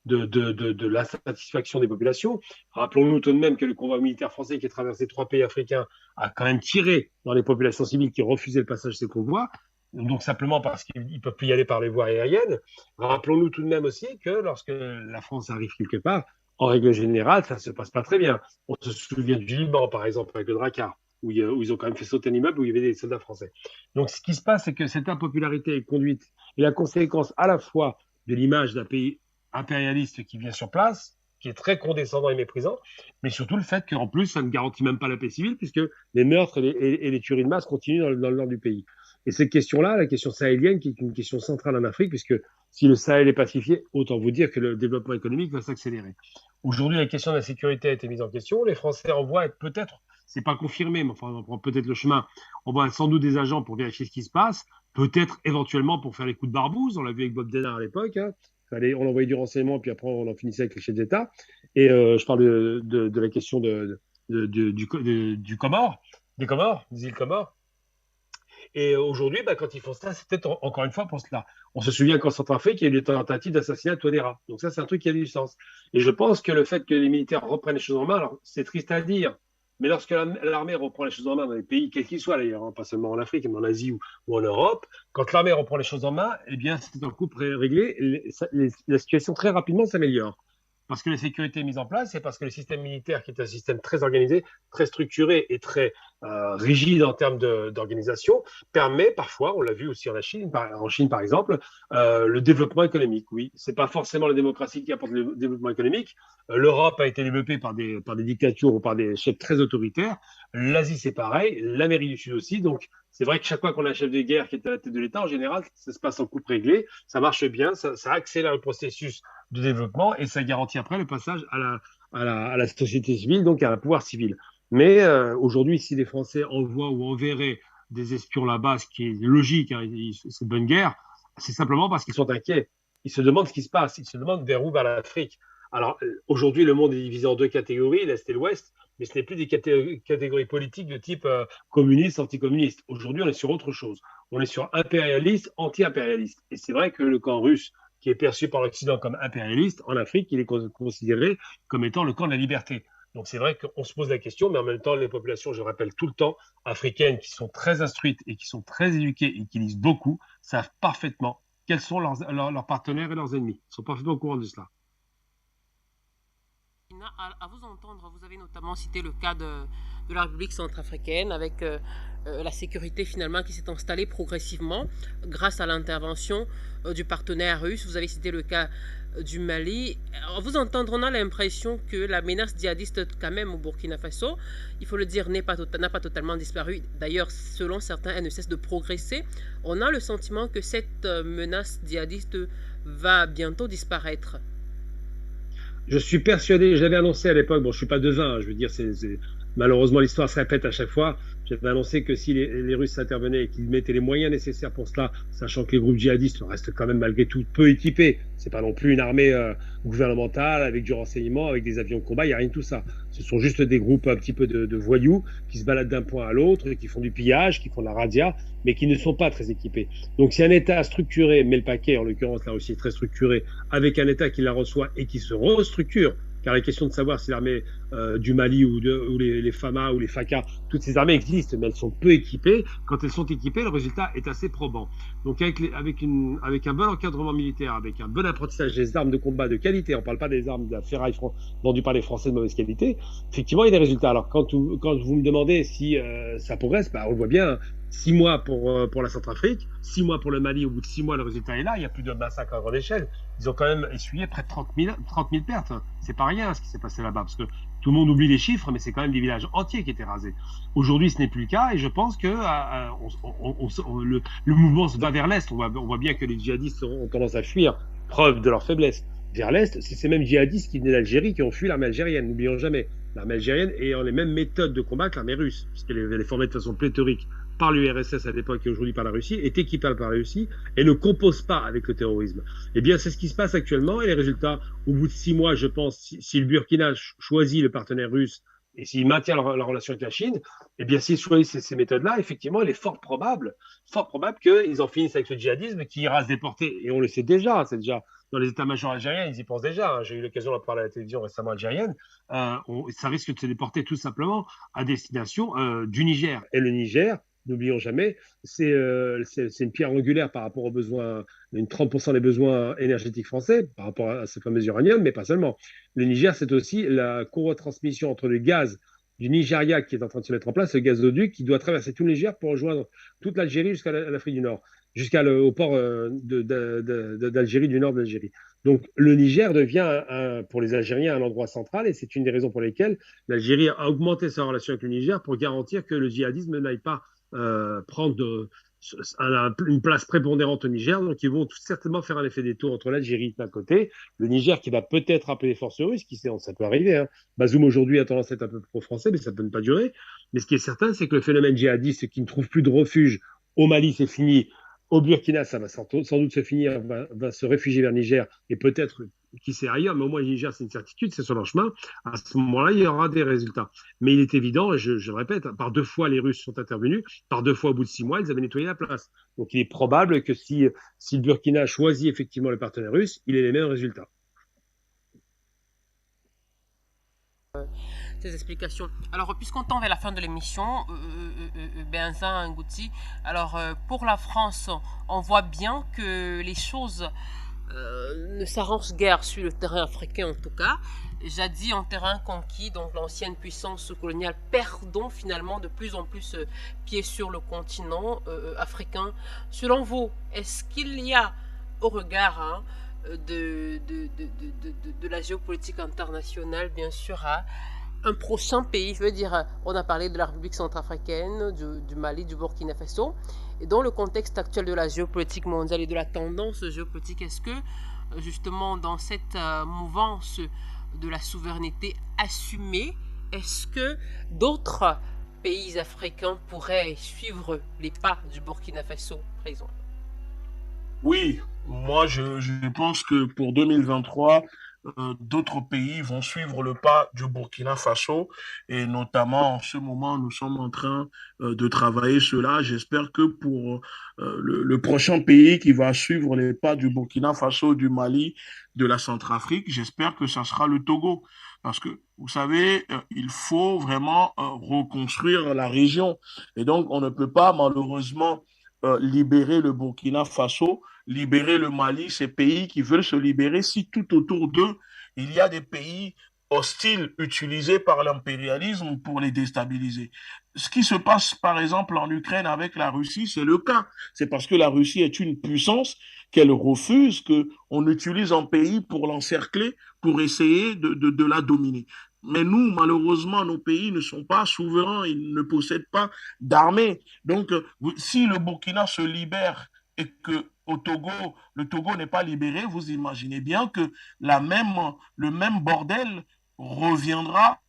de l'insatisfaction des populations. Rappelons-nous tout de même que le convoi militaire français qui a traversé 3 pays africains a quand même tiré dans les populations civiles qui refusaient le passage de ces convois, donc simplement parce qu'ils ne peuvent plus y aller par les voies aériennes. Rappelons-nous tout de même aussi que lorsque la France arrive quelque part, en règle générale, ça ne se passe pas très bien. On se souvient du Liban, par exemple, avec le Drakkar, où ils ont quand même fait sauter un immeuble où il y avait des soldats français. Donc ce qui se passe, c'est que cette impopularité est conduite, et la conséquence à la fois de l'image d'un pays impérialiste qui vient sur place, qui est très condescendant et méprisant, mais surtout le fait qu'en plus, ça ne garantit même pas la paix civile, puisque les meurtres et les tueries de masse continuent dans le nord du pays. Et cette question-là, la question sahélienne, qui est une question centrale en Afrique, puisque si le Sahel est pacifié, autant vous dire que le développement économique va s'accélérer. Aujourd'hui, la question de la sécurité a été mise en question. Les Français envoient peut-être, c'est pas confirmé, mais enfin, on prend peut-être le chemin, on envoie sans doute des agents pour vérifier ce qui se passe, peut-être éventuellement pour faire les coups de barbouze. On l'a vu avec Bob Denard à l'époque. Hein. On envoyait du renseignement, puis après on en finissait avec les chefs d'État. Et je parle de la question du Comore, des îles Comores. Et aujourd'hui, quand ils font ça, c'est peut-être encore une fois pour cela. On se souvient qu'en Centrafrique, il y a eu des tentatives d'assassinat de Touadéra. Donc ça, c'est un truc qui a du sens. Et je pense que le fait que les militaires reprennent les choses en main, alors c'est triste à dire, mais lorsque l'armée reprend les choses en main dans les pays, quels qu'ils soient d'ailleurs, hein, pas seulement en Afrique, mais en Asie ou en Europe, quand l'armée reprend les choses en main, eh bien, c'est un coup réglé, la situation très rapidement s'améliore. Parce que la sécurité est mise en place, et parce que le système militaire, qui est un système très organisé, très structuré et très rigide en termes d'organisation, permet parfois, on l'a vu aussi en Chine par exemple, le développement économique. Oui, c'est pas forcément la démocratie qui apporte le développement économique. L'Europe a été développée par des dictatures ou par des chefs très autoritaires. L'Asie, c'est pareil. L'Amérique du Sud aussi. Donc, c'est vrai que chaque fois qu'on a un chef de guerre qui est à la tête de l'État, en général, ça se passe en coupe réglée. Ça marche bien, ça accélère le processus de développement et ça garantit après le passage à la société civile, donc à un pouvoir civil. Mais aujourd'hui, si les Français envoient ou enverraient des espions là-bas, ce qui est logique, hein, c'est bonne guerre, c'est simplement parce qu'ils sont inquiets. Ils se demandent ce qui se passe, ils se demandent vers où va l'Afrique. Alors aujourd'hui, le monde est divisé en 2 catégories, l'Est et l'Ouest, mais ce n'est plus des catégories politiques de type communiste, anticommuniste. Aujourd'hui, on est sur autre chose. On est sur impérialiste, anti-impérialiste. Et c'est vrai que le camp russe, qui est perçu par l'Occident comme impérialiste, en Afrique, il est considéré comme étant le camp de la liberté. Donc c'est vrai qu'on se pose la question, mais en même temps, les populations, je rappelle tout le temps, africaines qui sont très instruites et qui sont très éduquées et qui lisent beaucoup, savent parfaitement quels sont leurs partenaires et leurs ennemis. Ils sont parfaitement au courant de cela. À vous entendre, vous avez notamment cité le cas de la République centrafricaine avec la sécurité finalement qui s'est installée progressivement grâce à l'intervention du partenaire russe. Vous avez cité le cas du Mali. À vous entendre, on a l'impression que la menace djihadiste quand même au Burkina Faso, il faut le dire, n'a pas totalement disparu. D'ailleurs, selon certains, elle ne cesse de progresser. On a le sentiment que cette menace djihadiste va bientôt disparaître. Je suis persuadé, j'avais annoncé à l'époque, bon, je suis pas devin, je veux dire, malheureusement l'histoire se répète à chaque fois. J'avais annoncé que si les Russes intervenaient et qu'ils mettaient les moyens nécessaires pour cela, sachant que les groupes djihadistes restent quand même malgré tout peu équipés, c'est pas non plus une armée gouvernementale avec du renseignement, avec des avions de combat, il n'y a rien de tout ça. Ce sont juste des groupes un petit peu de voyous qui se baladent d'un point à l'autre, qui font du pillage, qui font de la razzia, mais qui ne sont pas très équipés. Donc si un État structuré met le paquet, en l'occurrence la Russie est très structurée, avec un État qui la reçoit et qui se restructure, car la question de savoir si l'armée du Mali ou les FAMA ou les FACA, toutes ces armées existent, mais elles sont peu équipées. Quand elles sont équipées, le résultat est assez probant. Donc avec un bon encadrement militaire, avec un bon apprentissage des armes de combat de qualité, on ne parle pas des armes de la ferraille vendues par les Français de mauvaise qualité, effectivement, il y a des résultats. Alors quand vous me demandez si ça progresse, on le voit bien. 6 mois pour la Centrafrique, 6 mois pour le Mali, au bout de 6 mois, le résultat est là, il n'y a plus de massacre à grande échelle. Ils ont quand même essuyé près de 30 000 pertes. C'est pas rien ce qui s'est passé là-bas, parce que tout le monde oublie les chiffres, mais c'est quand même des villages entiers qui étaient rasés. Aujourd'hui, ce n'est plus le cas, et je pense que le mouvement se va vers l'Est. On voit bien que les djihadistes ont tendance à fuir, preuve de leur faiblesse. Vers l'Est, c'est ces mêmes djihadistes qui venaient d'Algérie qui ont fui l'armée algérienne, n'oublions jamais. L'armée algérienne ayant les mêmes méthodes de combat que l'armée russe, puisqu'elle est formée de façon pléthorique par l'URSS à l'époque et aujourd'hui par la Russie, est équipable par la Russie et ne compose pas avec le terrorisme. Eh bien, c'est ce qui se passe actuellement et les résultats, au bout de 6 mois, je pense, si le Burkina choisit le partenaire russe et s'il maintient leur relation avec la Chine, eh bien, s'ils choisissent ces méthodes-là, effectivement, il est fort probable qu'ils en finissent avec ce djihadisme qui ira se déporter. Et on le sait déjà, c'est déjà dans les états-majors algériens, ils y pensent déjà. Hein. J'ai eu l'occasion d'en parler à la télévision récemment algérienne. Ça risque de se déporter tout simplement à destination du Niger. Et le Niger, n'oublions jamais, c'est une pierre angulaire par rapport aux besoins, une 30% des besoins énergétiques français par rapport à ces fameux uranium, mais pas seulement. Le Niger, c'est aussi la courroie-transmission entre le gaz du Nigeria qui est en train de se mettre en place, le gazoduc qui doit traverser tout le Niger pour rejoindre toute l'Algérie jusqu'à l'Afrique du Nord, au port d'Algérie, du nord de l'Algérie. Donc le Niger devient pour les Algériens un endroit central et c'est une des raisons pour lesquelles l'Algérie a augmenté sa relation avec le Niger pour garantir que le djihadisme n'aille pas prendre une place prépondérante au Niger. Donc ils vont tout certainement faire un effet détour entre l'Algérie d'un côté, le Niger qui va peut-être appeler les forces russes, qui sait, ça peut arriver. Hein. Bazoum aujourd'hui a tendance à être un peu pro-français, mais ça peut ne pas durer. Mais ce qui est certain, c'est que le phénomène djihadiste qui ne trouve plus de refuge au Mali, c'est fini. Au Burkina, ça va sans doute se finir, va se réfugier vers Niger et peut-être qui sait ailleurs, mais au moins Niger, c'est une certitude, c'est sur leur chemin. À ce moment-là, il y aura des résultats. Mais il est évident, et je le répète, par 2 fois, les Russes sont intervenus, par 2 fois, au bout de 6 mois, ils avaient nettoyé la place. Donc, il est probable que si le Burkina choisit effectivement le partenaire russe, il ait les mêmes résultats. Ces explications. Alors, puisqu'on tend vers la fin de l'émission, Benza Ngouti, alors pour la France, on voit bien que les choses ne s'arrangent guère sur le terrain africain en tout cas. Jadis en terrain conquis, donc l'ancienne puissance coloniale, perdons finalement de plus en plus pied sur le continent africain. Selon vous, est-ce qu'il y a, au regard de la géopolitique internationale, bien sûr, un prochain pays, je veux dire, on a parlé de la République centrafricaine, du Mali, du Burkina Faso, et dans le contexte actuel de la géopolitique mondiale et de la tendance géopolitique, est-ce que, justement, dans cette mouvance de la souveraineté assumée, est-ce que d'autres pays africains pourraient suivre les pas du Burkina Faso, par exemple? Oui, moi je pense que pour 2023, d'autres pays vont suivre le pas du Burkina Faso et notamment en ce moment, nous sommes en train de travailler cela. J'espère que pour le prochain pays qui va suivre les pas du Burkina Faso, du Mali, de la Centrafrique, j'espère que ça sera le Togo. Parce que, vous savez, il faut vraiment reconstruire la région. Et donc, on ne peut pas malheureusement libérer le Burkina Faso, libérer le Mali, ces pays qui veulent se libérer si tout autour d'eux, il y a des pays hostiles utilisés par l'impérialisme pour les déstabiliser. Ce qui se passe par exemple en Ukraine avec la Russie, c'est le cas. C'est parce que la Russie est une puissance qu'elle refuse qu'on utilise un pays pour l'encercler, pour essayer de la dominer. Mais nous, malheureusement, nos pays ne sont pas souverains, ils ne possèdent pas d'armée. Donc, si le Burkina se libère et que au Togo, le Togo n'est pas libéré, vous imaginez bien que le même bordel reviendra,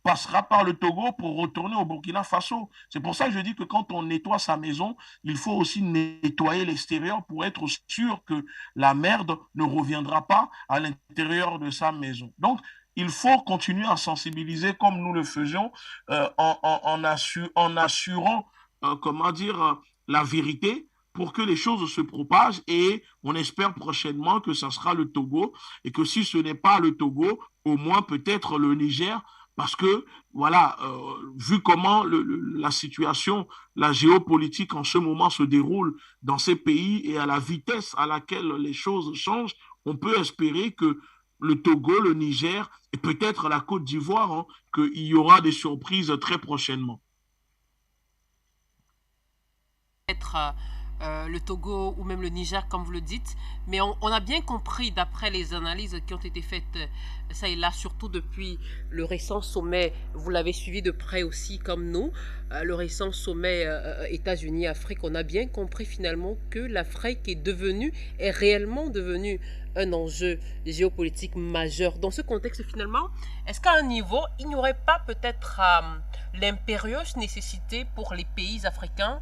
passera par le Togo pour retourner au Burkina Faso. C'est pour ça que je dis que quand on nettoie sa maison, il faut aussi nettoyer l'extérieur pour être sûr que la merde ne reviendra pas à l'intérieur de sa maison. Donc, il faut continuer à sensibiliser comme nous le faisions en assurant, comment dire, la vérité pour que les choses se propagent et on espère prochainement que ça sera le Togo et que si ce n'est pas le Togo, au moins peut-être le Niger parce que, voilà, vu comment la situation, la géopolitique en ce moment se déroule dans ces pays et à la vitesse à laquelle les choses changent, on peut espérer que le Togo, le Niger et peut-être la Côte d'Ivoire, hein, qu'il y aura des surprises très prochainement. Être le Togo ou même le Niger, comme vous le dites. Mais on a bien compris, d'après les analyses qui ont été faites ça et là, surtout depuis le récent sommet, vous l'avez suivi de près aussi comme nous, le récent sommet États-Unis-Afrique, on a bien compris finalement que l'Afrique est réellement devenue un enjeu géopolitique majeur. Dans ce contexte, finalement, est-ce qu'à un niveau, il n'y aurait pas peut-être l'impérieuse nécessité pour les pays africains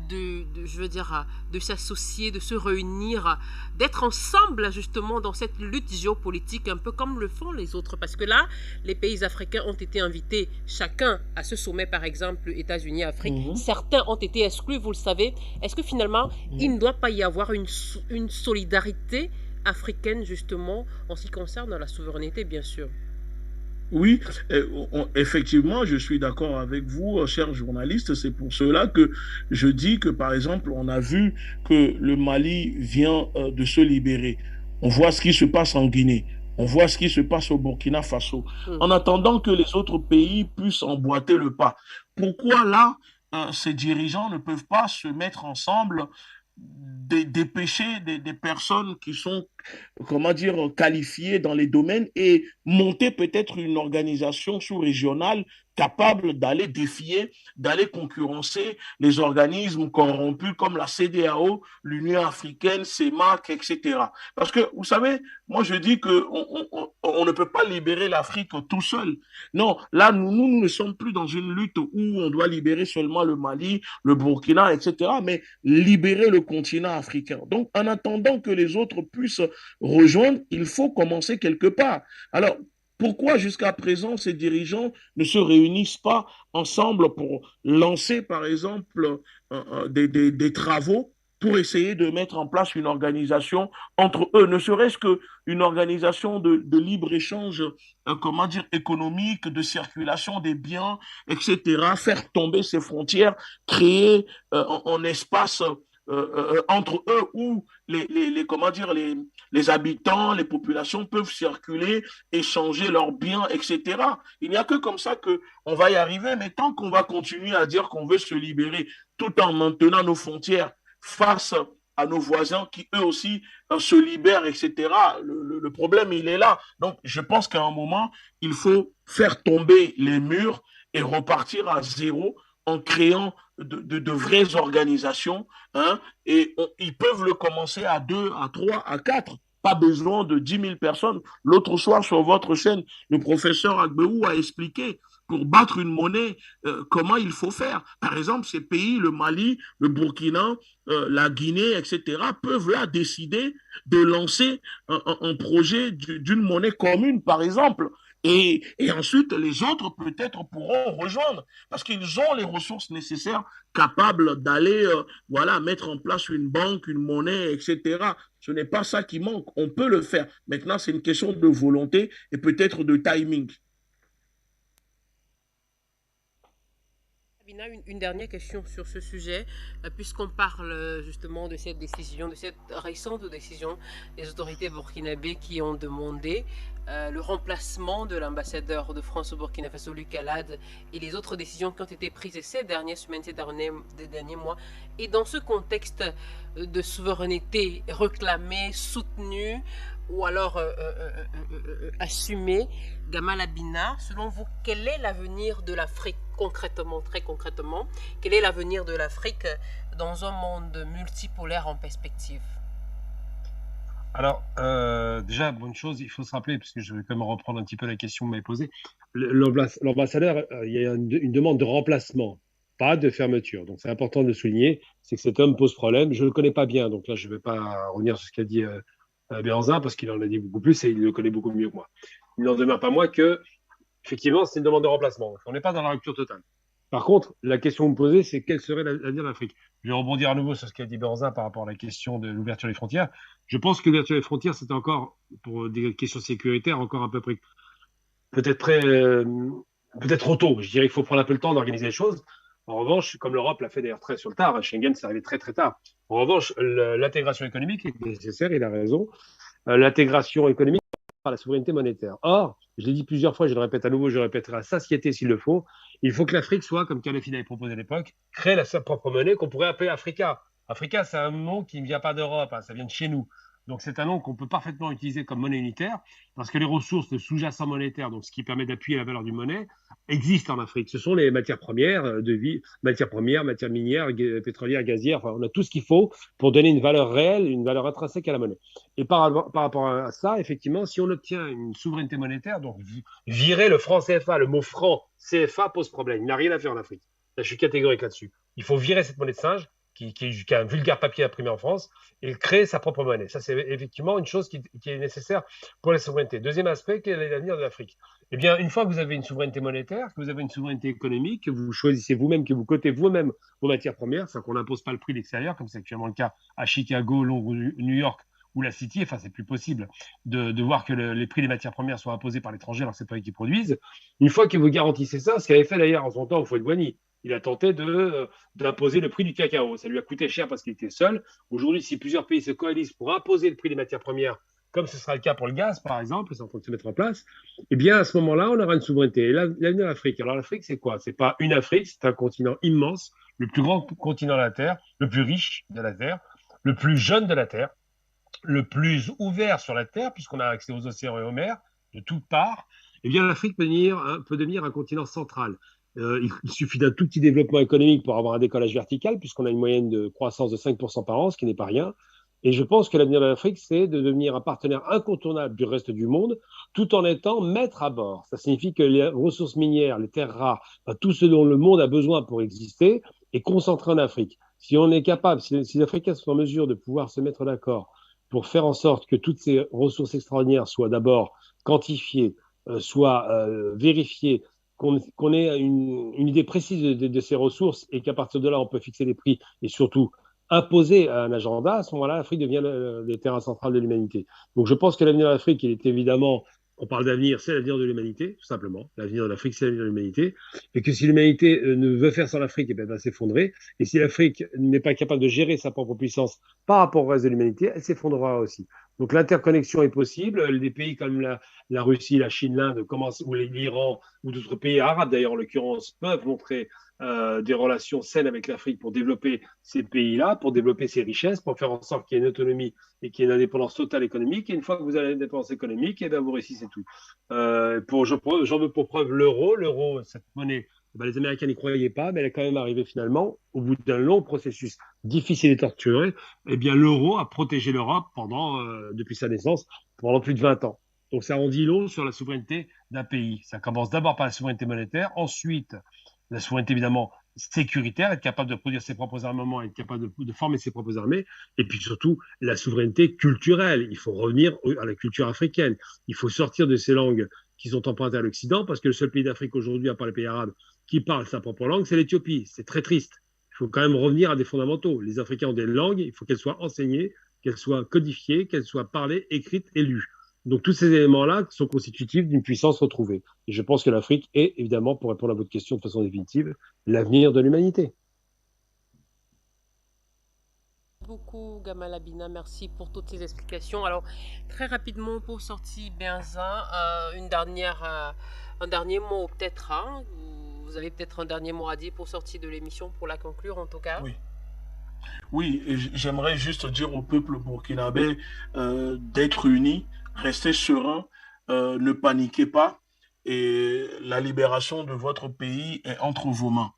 je veux dire, de s'associer, de se réunir, d'être ensemble justement dans cette lutte géopolitique, un peu comme le font les autres. Parce que là, les pays africains ont été invités chacun à ce sommet, par exemple, États-Unis-Afrique. Certains ont été exclus, vous le savez. Est-ce que finalement, il ne doit pas y avoir une solidarité africaine justement en ce qui concerne la souveraineté, bien sûr? Oui, effectivement, je suis d'accord avec vous, cher journaliste. C'est pour cela que je dis que, par exemple, on a vu que le Mali vient de se libérer. On voit ce qui se passe en Guinée. On voit ce qui se passe au Burkina Faso. En attendant que les autres pays puissent emboîter le pas. Pourquoi là, ces dirigeants ne peuvent pas se mettre ensemble, dépêcher des personnes qui sont, comment dire, qualifiées dans les domaines et monter peut-être une organisation sous-régionale capable d'aller défier, d'aller concurrencer les organismes corrompus comme la CEDEAO, l'Union africaine, CEMAC, etc. Parce que, vous savez, moi je dis qu'on ne peut pas libérer l'Afrique tout seul. Non, là, nous ne sommes plus dans une lutte où on doit libérer seulement le Mali, le Burkina, etc., mais libérer le continent africain. Donc, en attendant que les autres puissent rejoindre, il faut commencer quelque part. Alors, pourquoi jusqu'à présent ces dirigeants ne se réunissent pas ensemble pour lancer, par exemple, des travaux pour essayer de mettre en place une organisation entre eux, ne serait-ce qu'une organisation de libre-échange, comment dire, économique, de circulation des biens, etc., faire tomber ces frontières, créer un espace entre eux où comment dire, les habitants, les populations peuvent circuler, échanger leurs biens, etc. Il n'y a que comme ça qu'on va y arriver, mais tant qu'on va continuer à dire qu'on veut se libérer tout en maintenant nos frontières face à nos voisins qui eux aussi se libèrent, etc. Le problème, il est là. Donc, je pense qu'à un moment, il faut faire tomber les murs et repartir à zéro en créant de vraies organisations, hein, et ils peuvent le commencer à 2, à 3, à 4. Pas besoin de 10 000 personnes. L'autre soir, sur votre chaîne, le professeur Agbeou a expliqué pour battre une monnaie, comment il faut faire. Par exemple, ces pays, le Mali, le Burkina, la Guinée, etc., peuvent là décider de lancer un projet d'une monnaie commune, par exemple. Et ensuite, les autres peut-être pourront rejoindre parce qu'ils ont les ressources nécessaires capables d'aller voilà, mettre en place une banque, une monnaie, etc. Ce n'est pas ça qui manque. On peut le faire. Maintenant, c'est une question de volonté et peut-être de timing. Une dernière question sur ce sujet, puisqu'on parle justement de cette décision, de cette récente décision des autorités burkinabées qui ont demandé le remplacement de l'ambassadeur de France au Burkina Faso, Luc Alad, et les autres décisions qui ont été prises ces dernières semaines, ces derniers mois. Et dans ce contexte de souveraineté réclamée, soutenue, ou alors assumée, Gamal Abina, selon vous, quel est l'avenir de l'Afrique concrètement, très concrètement? Quel est l'avenir de l'Afrique dans un monde multipolaire en perspective? Alors, déjà, bonne chose, il faut se rappeler, parce que je vais quand même reprendre un petit peu la question que vous m'avez posée. L'ambassadeur, il y a une demande de remplacement, pas de fermeture. Donc, c'est important de le souligner, c'est que cet homme pose problème. Je ne le connais pas bien, donc là, je ne vais pas revenir sur ce qu'a dit Béhanzin, parce qu'il en a dit beaucoup plus et il le connaît beaucoup mieux que moi. Il n'en demeure pas moins que, effectivement, c'est une demande de remplacement. On n'est pas dans la rupture totale. Par contre, la question que vous me posez, c'est quel serait l'avenir de l'Afrique? Je vais rebondir à nouveau sur ce qu'a dit Berzin par rapport à la question de l'ouverture des frontières. Je pense que l'ouverture des frontières, c'est encore, pour des questions sécuritaires, encore un peu près, peut-être très, peut-être trop tôt. Je dirais qu'il faut prendre un peu le temps d'organiser les choses. En revanche, comme l'Europe l'a fait d'ailleurs très sur le tard, Schengen, c'est arrivé très très tard. En revanche, l'intégration économique est nécessaire, il a raison. L'intégration économique par la souveraineté monétaire. Or, je l'ai dit plusieurs fois, je le répète à nouveau, je le répéterai à satiété s'il le faut, il faut que l'Afrique soit, comme Kadhafi l'avait proposé à l'époque, crée sa propre monnaie qu'on pourrait appeler Africa. Africa, c'est un nom qui ne vient pas d'Europe, hein, ça vient de chez nous. Donc c'est un nom qu'on peut parfaitement utiliser comme monnaie unitaire parce que les ressources de sous-jacent monétaire, donc ce qui permet d'appuyer la valeur d'une monnaie, existent en Afrique. Ce sont les matières premières de vie, matières premières, matières minières, pétrolières, gazières. Enfin, on a tout ce qu'il faut pour donner une valeur réelle, une valeur intrinsèque à la monnaie. Et par rapport à ça, effectivement, si on obtient une souveraineté monétaire, donc virer le franc CFA, le mot franc CFA pose problème. Il n'a rien à faire en Afrique. Là, je suis catégorique là-dessus. Il faut virer cette monnaie de singe qui a un vulgaire papier imprimé en France et créer sa propre monnaie. Ça, c'est effectivement une chose qui est nécessaire pour la souveraineté. Deuxième aspect, quel est l'avenir de l'Afrique? Eh bien, une fois que vous avez une souveraineté monétaire, que vous avez une souveraineté économique, que vous choisissez vous-même, que vous cotez vous-même vos matières premières, c'est-à-dire qu'on n'impose pas le prix de l'extérieur, comme c'est actuellement le cas à Chicago, Londres, New York ou la City, enfin, c'est plus possible de voir que les prix des matières premières soient imposés par l'étranger alors que c'est pas eux qui produisent. Une fois que vous garantissez ça, ce qu'avait fait d'ailleurs en son temps Houphouët-Boigny, il a tenté d'imposer le prix du cacao. Ça lui a coûté cher parce qu'il était seul. Aujourd'hui, si plusieurs pays se coalisent pour imposer le prix des matières premières, comme ce sera le cas pour le gaz, par exemple, c'est en train de se mettre en place, eh bien, à ce moment-là, on aura une souveraineté. Et l'avenir de l'Afrique. Alors, l'Afrique, c'est quoi? C'est pas une Afrique, c'est un continent immense, le plus grand continent de la Terre, le plus riche de la Terre, le plus jeune de la Terre, le plus ouvert sur la Terre, puisqu'on a accès aux océans et aux mers de toutes parts. Eh bien, l'Afrique peut devenir un continent central. Il suffit d'un tout petit développement économique pour avoir un décollage vertical, puisqu'on a une moyenne de croissance de 5% par an, ce qui n'est pas rien. Et je pense que l'avenir de l'Afrique, c'est de devenir un partenaire incontournable du reste du monde, tout en étant maître à bord. Ça signifie que les ressources minières, les terres rares, enfin, tout ce dont le monde a besoin pour exister, est concentré en Afrique. Si on est capable, si les Africains sont en mesure de pouvoir se mettre d'accord pour faire en sorte que toutes ces ressources extraordinaires soient d'abord quantifiées, soient vérifiées, qu'on ait une idée précise de ces ressources et qu'à partir de là, on peut fixer des prix et surtout imposer un agenda, à ce moment-là, l'Afrique devient le terrain central de l'humanité. Donc je pense que l'avenir de l'Afrique, il est évidemment, on parle d'avenir, c'est l'avenir de l'humanité, tout simplement. L'avenir de l'Afrique, c'est l'avenir de l'humanité. Et que si l'humanité ne veut faire sans l'Afrique, eh bien, elle va s'effondrer. Et si l'Afrique n'est pas capable de gérer sa propre puissance par rapport au reste de l'humanité, elle s'effondrera aussi. Donc l'interconnexion est possible. Des pays comme la Russie, la Chine, l'Inde, ou l'Iran, ou d'autres pays arabes d'ailleurs en l'occurrence, peuvent montrer des relations saines avec l'Afrique pour développer ces pays-là, pour développer ces richesses, pour faire en sorte qu'il y ait une autonomie et qu'il y ait une indépendance totale économique. Et une fois que vous avez l'indépendance économique, eh bien, vous réussissez tout. J'en veux pour preuve l'euro. L'euro, cette monnaie, ben, les Américains n'y croyaient pas, mais elle est quand même arrivée finalement, au bout d'un long processus difficile et torturé. Eh bien, l'euro a protégé l'Europe depuis sa naissance, pendant plus de 20 ans. Donc, ça en dit long sur la souveraineté d'un pays. Ça commence d'abord par la souveraineté monétaire, ensuite la souveraineté évidemment sécuritaire, être capable de produire ses propres armements, être capable de former ses propres armées, et puis surtout la souveraineté culturelle. Il faut revenir à la culture africaine. Il faut sortir de ces langues qui sont empruntées à l'Occident, parce que le seul pays d'Afrique aujourd'hui, à part les pays arabes, qui parle sa propre langue, c'est l'Éthiopie. C'est très triste. Il faut quand même revenir à des fondamentaux. Les Africains ont des langues, il faut qu'elles soient enseignées, qu'elles soient codifiées, qu'elles soient parlées, écrites et lues. Donc tous ces éléments-là sont constitutifs d'une puissance retrouvée. Et je pense que l'Afrique est, évidemment, pour répondre à votre question de façon définitive, l'avenir de l'humanité. Beaucoup, Gamal Abina, merci pour toutes ces explications. Alors, très rapidement, pour sortir Berzin, un dernier mot peut-être. Hein, vous avez peut-être un dernier mot à dire pour sortir de l'émission, pour la conclure en tout cas. Oui. Oui, j'aimerais juste dire au peuple burkinabé d'être unis, rester serein, ne paniquez pas, et la libération de votre pays est entre vos mains.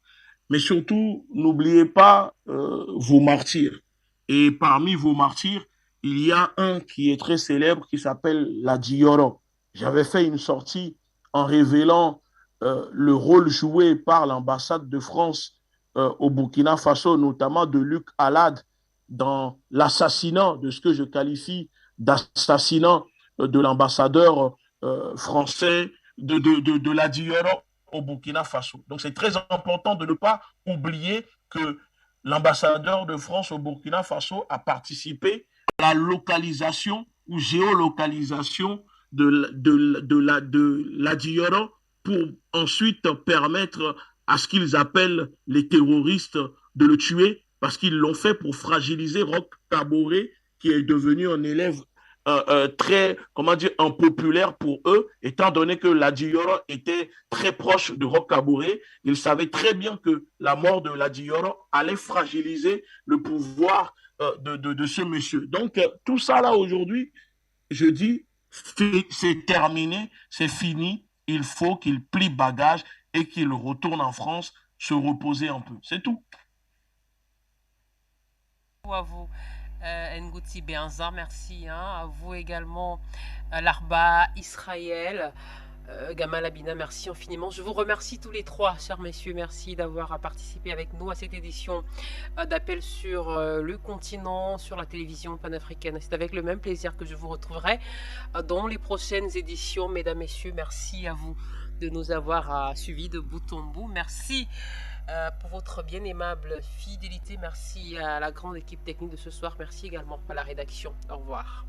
Mais surtout, n'oubliez pas vos martyrs. Et parmi vos martyrs, il y a un qui est très célèbre qui s'appelle la Dioro. J'avais fait une sortie en révélant le rôle joué par l'ambassade de France au Burkina Faso, notamment de Luc Alad, dans l'assassinat de ce que je qualifie d'assassinat de l'ambassadeur français de la Dioro au Burkina Faso. Donc c'est très important de ne pas oublier que l'ambassadeur de France au Burkina Faso a participé à la localisation ou géolocalisation de la Dioro pour ensuite permettre à ce qu'ils appellent les terroristes de le tuer parce qu'ils l'ont fait pour fragiliser Roch Kaboré qui est devenu un élève très, comment dire, impopulaire pour eux, étant donné que la Dioro était très proche de Roch Kaboré. Ils savaient très bien que la mort de la Dioro allait fragiliser le pouvoir de ce monsieur. Donc, tout ça là aujourd'hui, je dis, c'est terminé, c'est fini. Il faut qu'il plie bagage et qu'il retourne en France se reposer un peu. C'est tout. À vous, Ngouti Benza, merci. Hein, à vous également, Larba, Israël, Gamal Abina, merci infiniment. Je vous remercie tous les trois, chers messieurs. Merci d'avoir participé avec nous à cette édition d'appel sur le continent, sur la télévision panafricaine. C'est avec le même plaisir que je vous retrouverai dans les prochaines éditions. Mesdames, messieurs, merci à vous de nous avoir suivis de bout en bout. Merci pour votre bien aimable fidélité. Merci à la grande équipe technique de ce soir. Merci également à la rédaction. Au revoir.